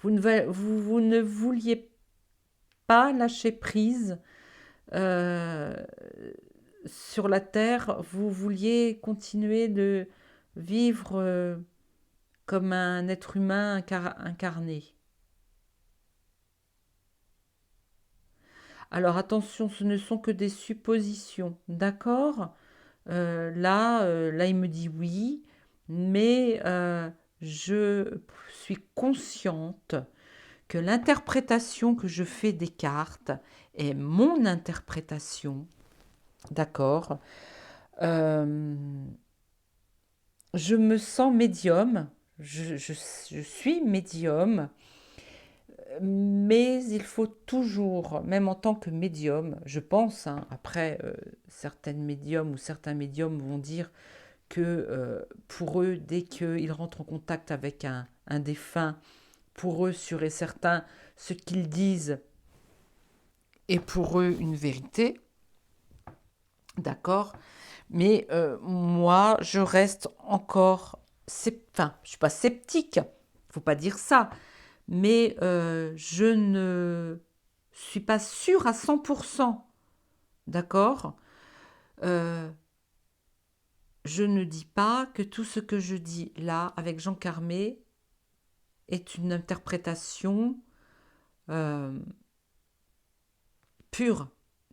Vous ne vouliez pas lâcher prise euh, sur la Terre, vous vouliez continuer de vivre comme un être humain incarné. Alors attention, ce ne sont que des suppositions, d'accord? Là, il me dit oui, mais je suis consciente que l'interprétation que je fais des cartes est mon interprétation, d'accord? Euh, je me sens médium, je suis médium, mais il faut toujours, même en tant que médium, je pense, hein, après, certaines médiums ou certains médiums vont dire que pour eux, dès qu'ils rentrent en contact avec un défunt, pour eux, sûr et certain, ce qu'ils disent est pour eux une vérité, d'accord? Mais moi, je reste encore, enfin, je suis pas sceptique, faut pas dire ça, mais je ne suis pas sûre à 100%, d'accord? Euh, je ne dis pas que tout ce que je dis là avec Jean Carmé est une interprétation euh, pure,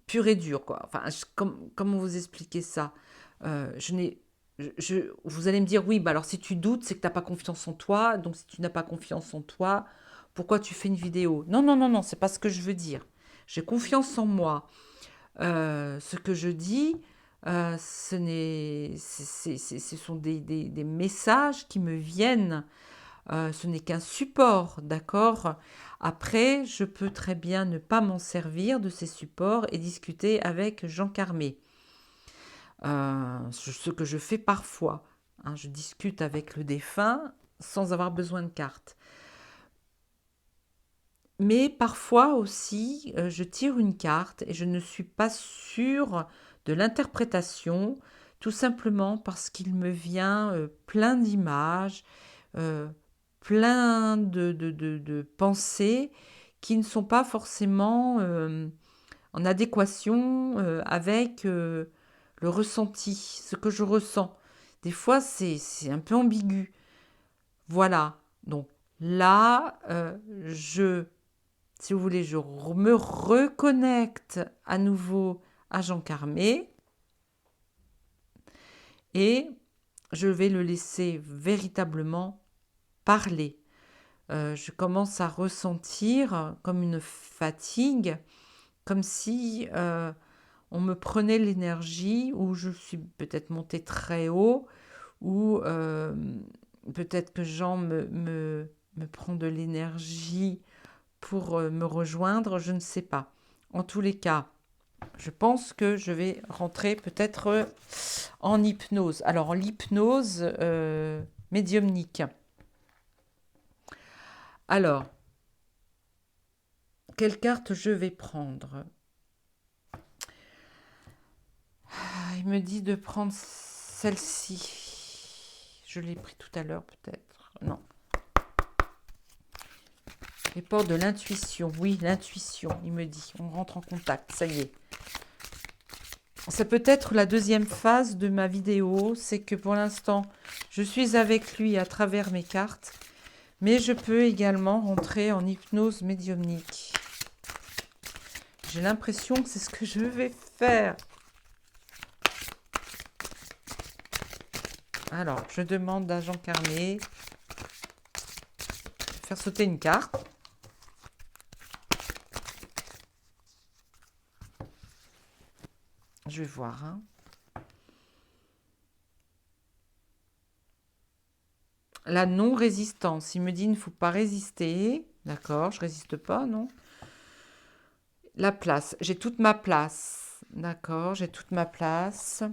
pure et dure, quoi. Enfin, comment vous expliquer ça? Je n'ai, vous allez me dire, oui, bah alors si tu doutes, c'est que tu n'as pas confiance en toi. Donc si tu n'as pas confiance en toi, pourquoi tu fais une vidéo? Non, non, non, non, c'est pas ce que je veux dire. J'ai confiance en moi. Ce que je dis, ce sont des messages qui me viennent. Ce n'est qu'un support, d'accord? Après, je peux très bien ne pas m'en servir de ces supports et discuter avec Jean Carmé. Ce que je fais parfois, hein, je discute avec le défunt sans avoir besoin de carte. Mais parfois aussi, je tire une carte et je ne suis pas sûre de l'interprétation, tout simplement parce qu'il me vient plein d'images, euh, plein de pensées qui ne sont pas forcément en adéquation avec le ressenti, ce que je ressens. Des fois, c'est un peu ambigu. Voilà. Donc là, si vous voulez, me reconnecte à nouveau à Jean Carmé et je vais le laisser véritablement parler. Je commence à ressentir comme une fatigue, comme si on me prenait l'énergie, ou je suis peut-être montée très haut, ou peut-être que Jean me prend de l'énergie pour me rejoindre, je ne sais pas. En tous les cas, je pense que je vais rentrer peut-être en hypnose. Alors, en l'hypnose médiumnique. Alors, quelle carte je vais prendre? Il me dit de prendre celle-ci. Je l'ai pris tout à l'heure peut-être. Non. Les portes de l'intuition. Oui, l'intuition, il me dit. On rentre en contact, ça y est. Ça peut être la deuxième phase de ma vidéo. C'est que pour l'instant, je suis avec lui à travers mes cartes. Mais je peux également rentrer en hypnose médiumnique. J'ai l'impression que c'est ce que je vais faire. Alors, je demande à Jean Carmé de faire sauter une carte. Je vais voir. Hein. La non-résistance. Il me dit il ne faut pas résister. D'accord, je résiste pas, non? La place. J'ai toute ma place. D'accord, j'ai toute ma place.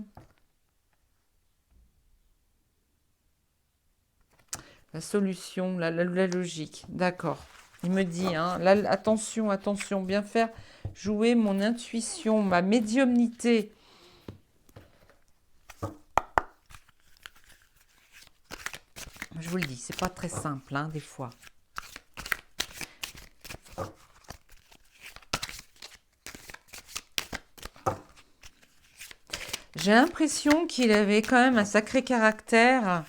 La solution, la logique. D'accord. Il me dit, hein, là, attention, attention, bien faire jouer mon intuition, ma médiumnité. Je vous le dis, c'est pas très simple, hein, des fois. J'ai l'impression qu'il avait quand même un sacré caractère.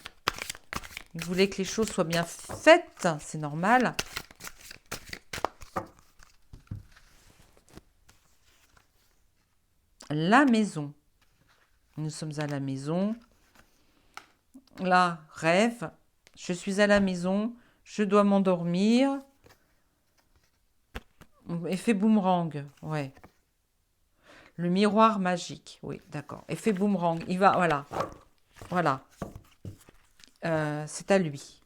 Il voulait que les choses soient bien faites, c'est normal. la maison. Nous sommes à la maison. Là, rêve. Je suis à la maison. Je dois m'endormir. Effet boomerang. Ouais. Le miroir magique. Oui, d'accord. Effet boomerang. Il va, voilà. Voilà. C'est à lui.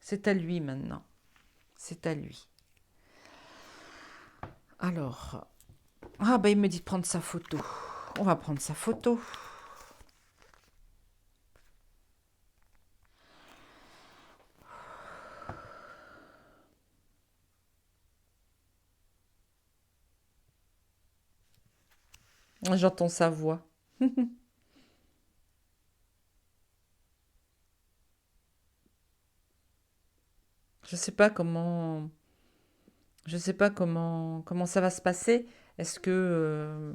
C'est à lui maintenant. C'est à lui. Alors. Ah, bah, il me dit de prendre sa photo. On va prendre sa photo. J'entends sa voix. Je sais pas comment. Je sais pas comment ça va se passer. Est-ce que.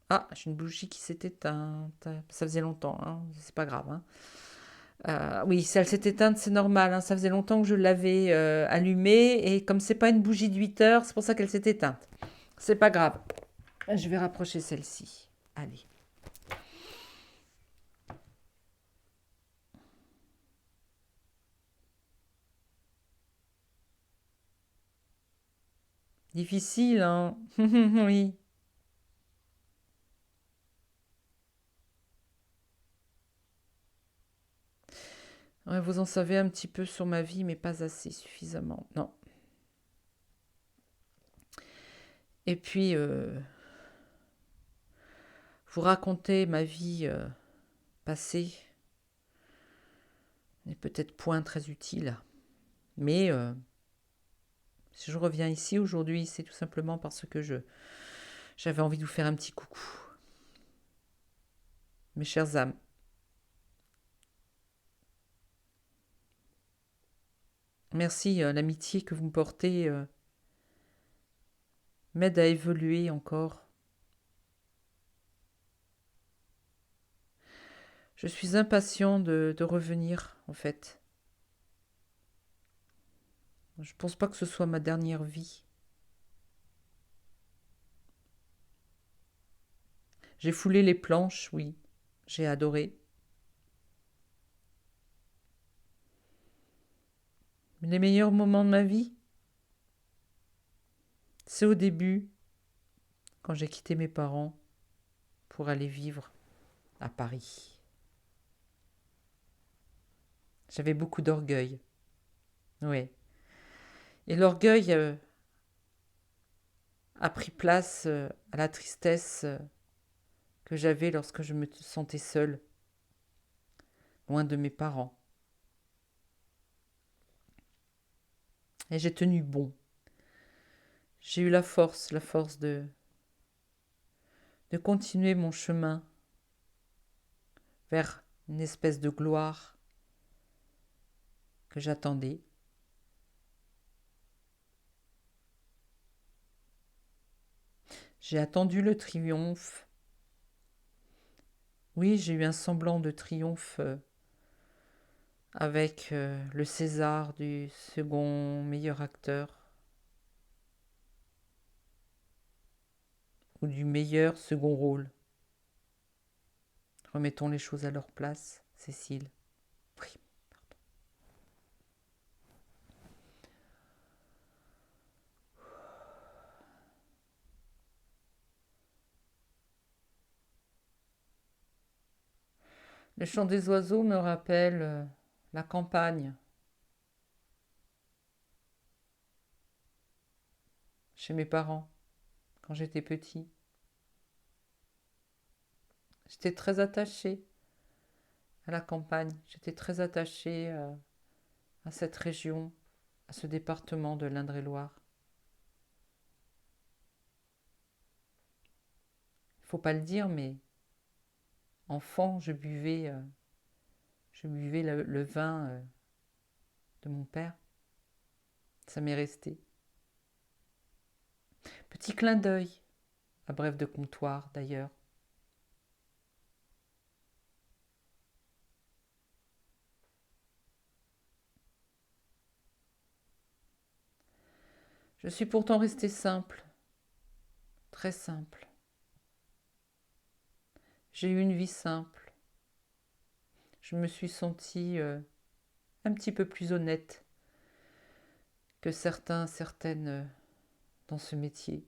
Ah, j'ai une bougie qui s'est éteinte. Ça faisait longtemps, hein. C'est pas grave, hein. Oui, si elle s'est éteinte, c'est normal, hein. Ça faisait longtemps que je l'avais allumée. Et comme c'est pas une bougie de 8 heures, c'est pour ça qu'elle s'est éteinte. C'est pas grave. Je vais rapprocher celle-ci. Allez. Difficile, hein. Oui. Ouais, vous en savez un petit peu sur ma vie, mais pas assez suffisamment. Non. Et puis, vous raconter ma vie passée n'est peut-être point très utile. Mais si je reviens ici aujourd'hui, c'est tout simplement parce que j'avais envie de vous faire un petit coucou. Mes chères âmes, merci, l'amitié que vous me portez m'aide à évoluer encore. Je suis impatient de revenir, en fait. Je pense pas que ce soit ma dernière vie. J'ai foulé les planches, oui. J'ai adoré. Mais les meilleurs moments de ma vie, c'est au début, quand j'ai quitté mes parents pour aller vivre à Paris. J'avais beaucoup d'orgueil. Oui. Et l'orgueil a pris place à la tristesse que j'avais lorsque je me sentais seule, loin de mes parents. Et j'ai tenu bon. J'ai eu la force de continuer mon chemin vers une espèce de gloire que j'attendais. J'ai attendu le triomphe. Oui, j'ai eu un semblant de triomphe avec le César du second meilleur acteur ou du meilleur second rôle. Remettons les choses à leur place, Cécile. Oui. Le chant des oiseaux me rappelle la campagne, chez mes parents, quand j'étais petit. J'étais très attachée à la campagne. J'étais très attachée à cette région, à ce département de l'Indre-et-Loire. Il ne faut pas le dire, mais enfant, je buvais le vin de mon père. Ça m'est resté. Petit clin d'œil à Brève de comptoir, d'ailleurs. Je suis pourtant restée simple, très simple. J'ai eu une vie simple. Je me suis sentie un petit peu plus honnête que certaines dans ce métier.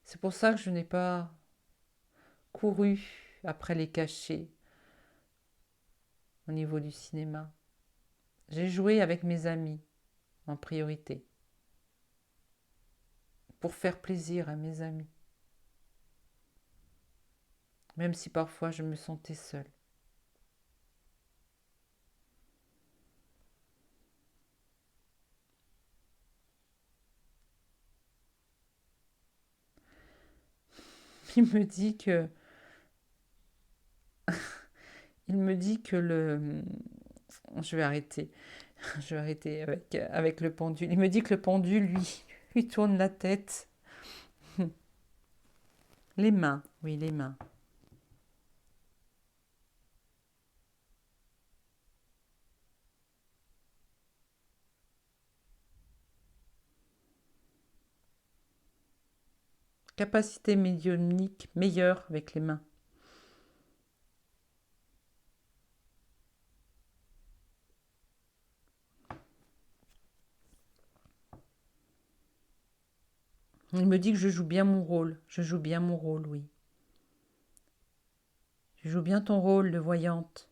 C'est pour ça que je n'ai pas couru après les cachets au niveau du cinéma. J'ai joué avec mes amis en priorité pour faire plaisir à mes amis, même si parfois je me sentais seule. Il me dit que il me dit que le je vais arrêter. Je vais arrêter avec le pendule. Il me dit que le pendule lui tourne la tête. Les mains, oui, les mains. Capacité médiumnique meilleure avec les mains. Il me dit que je joue bien mon rôle. Je joue bien mon rôle, oui. Tu joues bien ton rôle de voyante,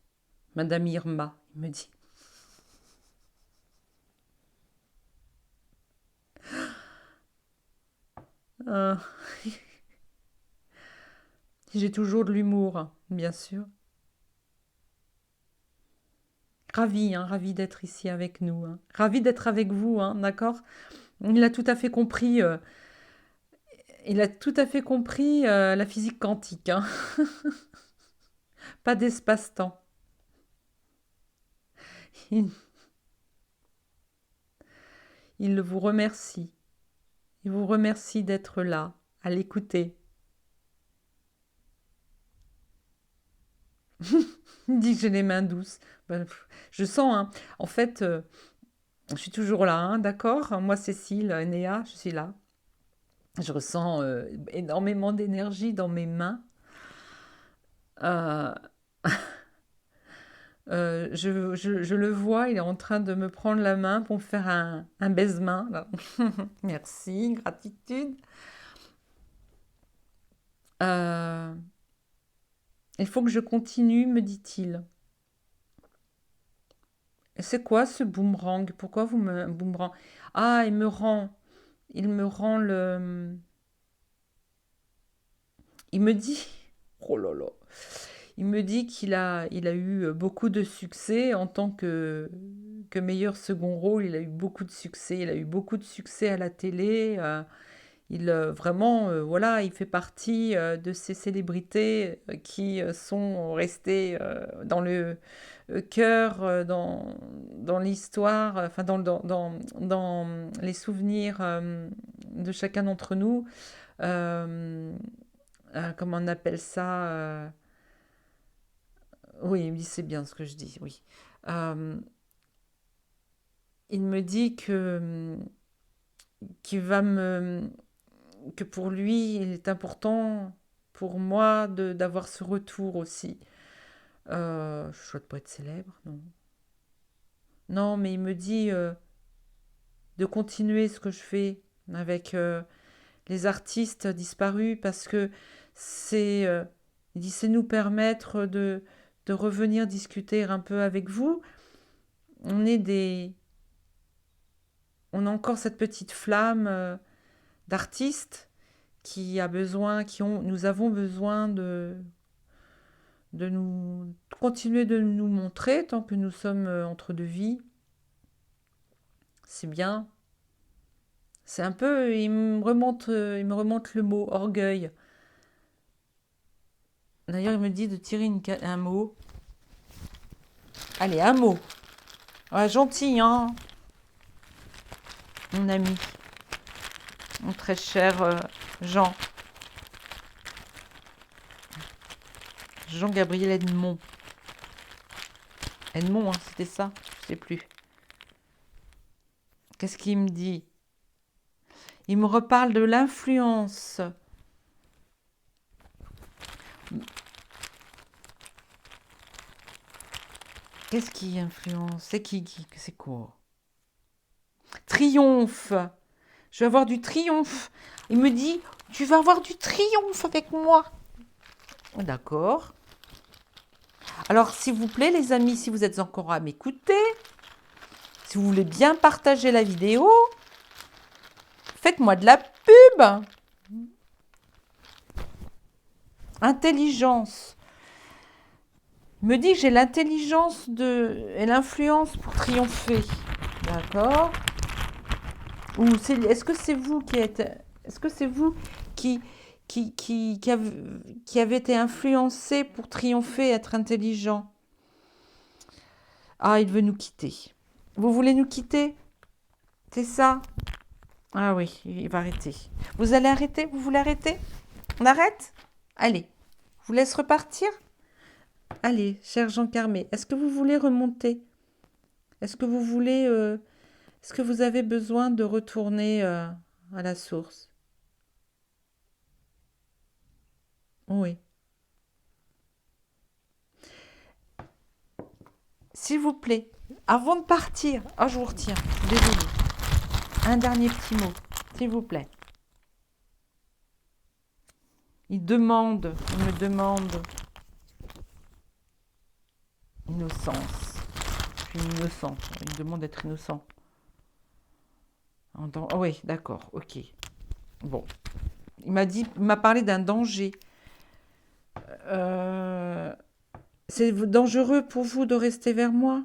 Madame Irma, il me dit. Ah, j'ai toujours de l'humour, hein, bien sûr. Ravi, hein, ravi d'être ici avec nous. Hein. Ravi d'être avec vous, hein, d'accord? Il a tout à fait compris. Il a tout à fait compris la physique quantique, hein. Pas d'espace-temps. Il, il vous remercie. Il vous remercie d'être là, à l'écouter. Il dit que j'ai les mains douces. Ben, je sens, hein. En fait, je suis toujours là, hein, d'accord? Moi, Cécile, Néa, je suis là. Je ressens énormément d'énergie dans mes mains. Euh, je le vois, il est en train de me prendre la main pour me faire un baise-main. Là. Merci, gratitude. Euh, il faut que je continue, me dit-il. C'est quoi ce boomerang? Pourquoi vous me boomerang? Ah, il me rend le. Il me dit, oh là là, il me dit il a eu beaucoup de succès en tant que meilleur second rôle. Il a eu beaucoup de succès. Il a eu beaucoup de succès à la télé. Vraiment, voilà, il fait partie de ces célébrités qui sont restées dans le cœur, dans l'histoire, enfin dans les souvenirs de chacun d'entre nous. Euh, Comment on appelle ça Oui, il me dit c'est bien ce que je dis, oui. Euh, il me dit qu'il va me que pour lui, il est important pour moi d'avoir ce retour aussi. Je souhaite pas être célèbre, non. Non, mais il me dit de continuer ce que je fais avec les artistes disparus parce que c'est, il dit, c'est nous permettre de revenir discuter un peu avec vous. On est des, on a encore cette petite flamme d'artistes qui a besoin, nous avons besoin de nous de continuer de nous montrer tant que nous sommes entre deux vies. C'est bien. C'est un peu, il me remonte le mot orgueil. D'ailleurs, il me dit de tirer un mot. Allez, un mot. Ouais, gentil, hein, mon ami, mon très cher Jean. Jean-Gabriel Edmond. Edmond, hein, c'était ça, je sais plus. Qu'est-ce qu'il me dit? Il me reparle de l'influence Qu'est-ce qui influence? C'est quoi? Triomphe. Je vais avoir du triomphe. Il me dit, tu vas avoir du triomphe avec moi. D'accord. Alors, s'il vous plaît, les amis, si vous êtes encore à m'écouter, si vous voulez bien partager la vidéo, faites-moi de la pub. Intelligence. Il me dit que j'ai l'intelligence et l'influence pour triompher. D'accord. Ou est-ce que c'est vous qui êtes... Est-ce que c'est vous qui avez été influencé pour triompher, être intelligent? Ah, il veut nous quitter. Vous voulez nous quitter? C'est ça? Ah oui, il va arrêter. Vous allez arrêter? Vous voulez arrêter? On arrête? Allez, je vous laisse repartir? Allez, cher Jean Carmé, est-ce que vous voulez remonter? Est-ce que vous voulez... est-ce que vous avez besoin de retourner à la source? Oui. S'il vous plaît, avant de partir... Ah, je vous retiens, désolée. Un dernier petit mot, s'il vous plaît. Il me demande innocence. Je suis innocent. Il me demande d'être innocent. Oh oui, d'accord, ok. Bon. Il m'a parlé d'un danger. C'est dangereux pour vous de rester vers moi?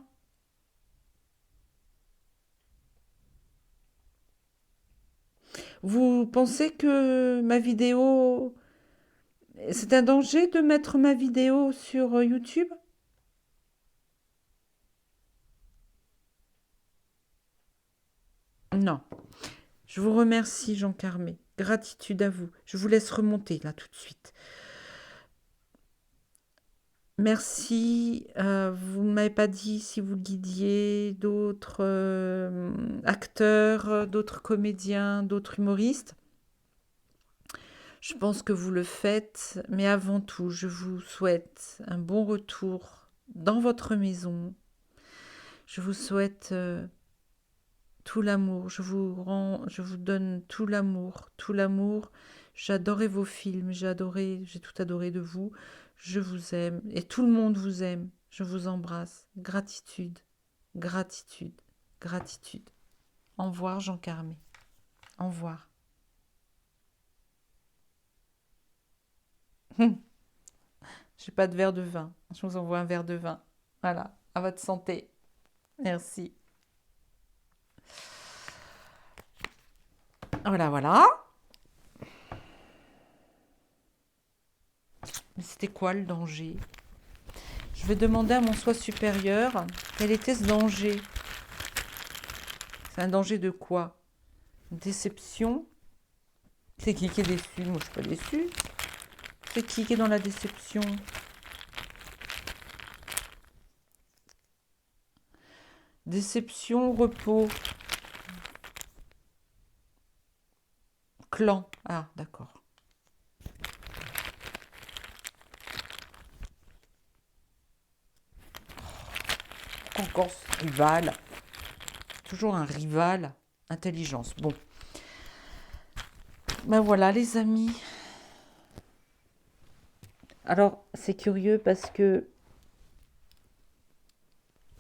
Vous pensez que ma vidéo... C'est un danger de mettre ma vidéo sur YouTube? Non. Je vous remercie, Jean Carmé. Gratitude à vous. Je vous laisse remonter là tout de suite. Merci. Vous ne m'avez pas dit si vous guidiez d'autres acteurs, d'autres comédiens, d'autres humoristes. Je pense que vous le faites, mais avant tout, je vous souhaite un bon retour dans votre maison. Je vous souhaite tout l'amour. Je vous donne tout l'amour, tout l'amour. J'adorais vos films, j'ai tout adoré de vous. Je vous aime et tout le monde vous aime. Je vous embrasse. Gratitude, gratitude, gratitude. Au revoir, Jean Carmé. Au revoir. J'ai pas de verre de vin. Je vous envoie un verre de vin. Voilà, à votre santé. Merci. Voilà, voilà. Mais c'était quoi le danger? Je vais demander à mon soi supérieur quel était ce danger. C'est un danger de quoi? Une déception? C'est qui est déçu? Moi, je suis pas déçue. C'est qui est dans la déception? Déception, repos. Clan. Ah, d'accord. Encore ce rival. Toujours un rival. Intelligence. Bon. Ben voilà, les amis. Alors, c'est curieux parce que...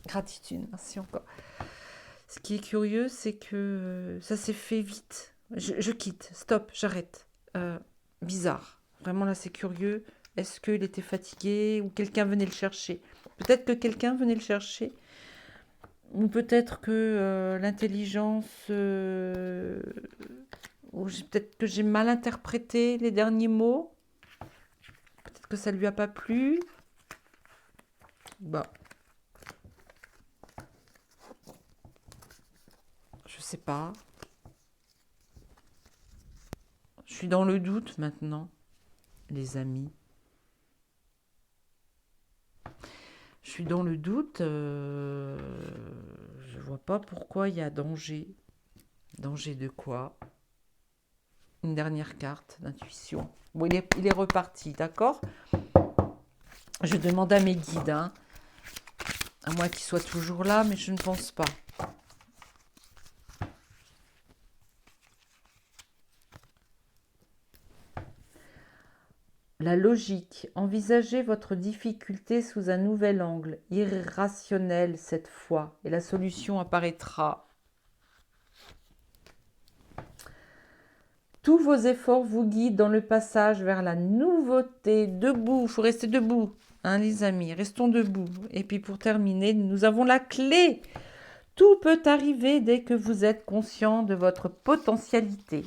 Gratitude, merci encore. Ce qui est curieux, c'est que ça s'est fait vite. Je quitte, stop, j'arrête. Bizarre. Vraiment, là, c'est curieux. Est-ce qu'il était fatigué ou quelqu'un venait le chercher? Peut-être que quelqu'un venait le chercher. Ou peut-être que l'intelligence... ou peut-être que j'ai mal interprété les derniers mots. Peut-être que ça lui a pas plu. Bah... Je sais pas. Je suis dans le doute maintenant, les amis. Je suis dans le doute. Je vois pas pourquoi il y a danger. Danger de quoi? Une dernière carte d'intuition. Bon, il est reparti, d'accord? Je demande à mes guides. Hein. À moins qu'il soit toujours là, mais je ne pense pas. La logique. Envisagez votre difficulté sous un nouvel angle, irrationnel cette fois, et la solution apparaîtra. Tous vos efforts vous guident dans le passage vers la nouveauté. Debout, il faut rester debout, hein, les amis, restons debout. Et puis pour terminer, nous avons la clé. Tout peut arriver dès que vous êtes conscient de votre potentialité.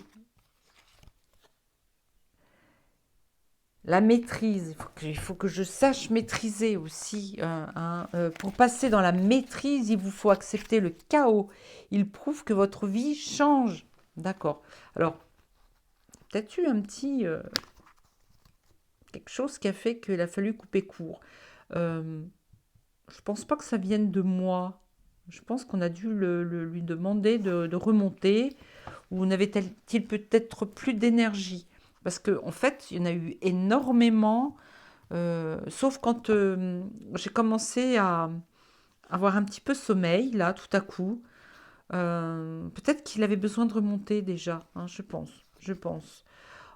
La maîtrise, il faut que je sache maîtriser aussi. Pour passer dans la maîtrise, il vous faut accepter le chaos. Il prouve que votre vie change. D'accord. Alors, peut-être eu un petit quelque chose qui a fait qu'il a fallu couper court. Euh, je pense pas que ça vienne de moi. Je pense qu'on a dû lui demander de remonter, ou n'avait-il peut-être plus d'énergie? Parce qu'en fait, il y en a eu énormément, sauf quand j'ai commencé à avoir un petit peu sommeil, là, tout à coup. Peut-être qu'il avait besoin de remonter déjà, hein, je pense. Je pense.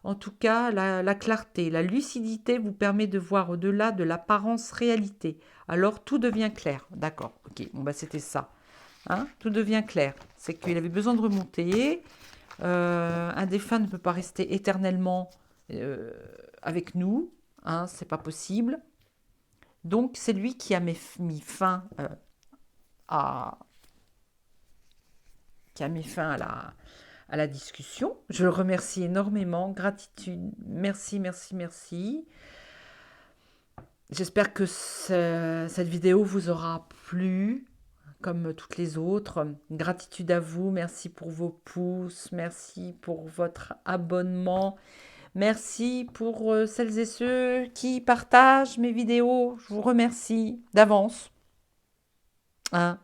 En tout cas, la clarté, la lucidité vous permet de voir au-delà de l'apparence réalité. Alors tout devient clair. D'accord, ok, bon bah c'était ça. Hein, tout devient clair. C'est qu'il avait besoin de remonter. Un défunt ne peut pas rester éternellement euh, avec nous. Hein, c'est pas possible. Donc c'est lui qui a mis fin à, qui a mis fin à la discussion. Je le remercie énormément. Gratitude. Merci, merci, merci. J'espère que cette vidéo vous aura plu, comme toutes les autres. Gratitude à vous, merci pour vos pouces, merci pour votre abonnement, merci pour celles et ceux qui partagent mes vidéos. Je vous remercie d'avance. Hein.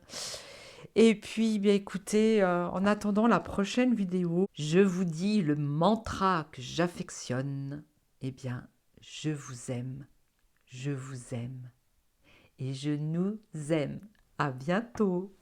Et puis, bien écoutez, en attendant la prochaine vidéo, je vous dis le mantra que j'affectionne. Eh bien, je vous aime, je vous aime. Et je nous aime. À bientôt.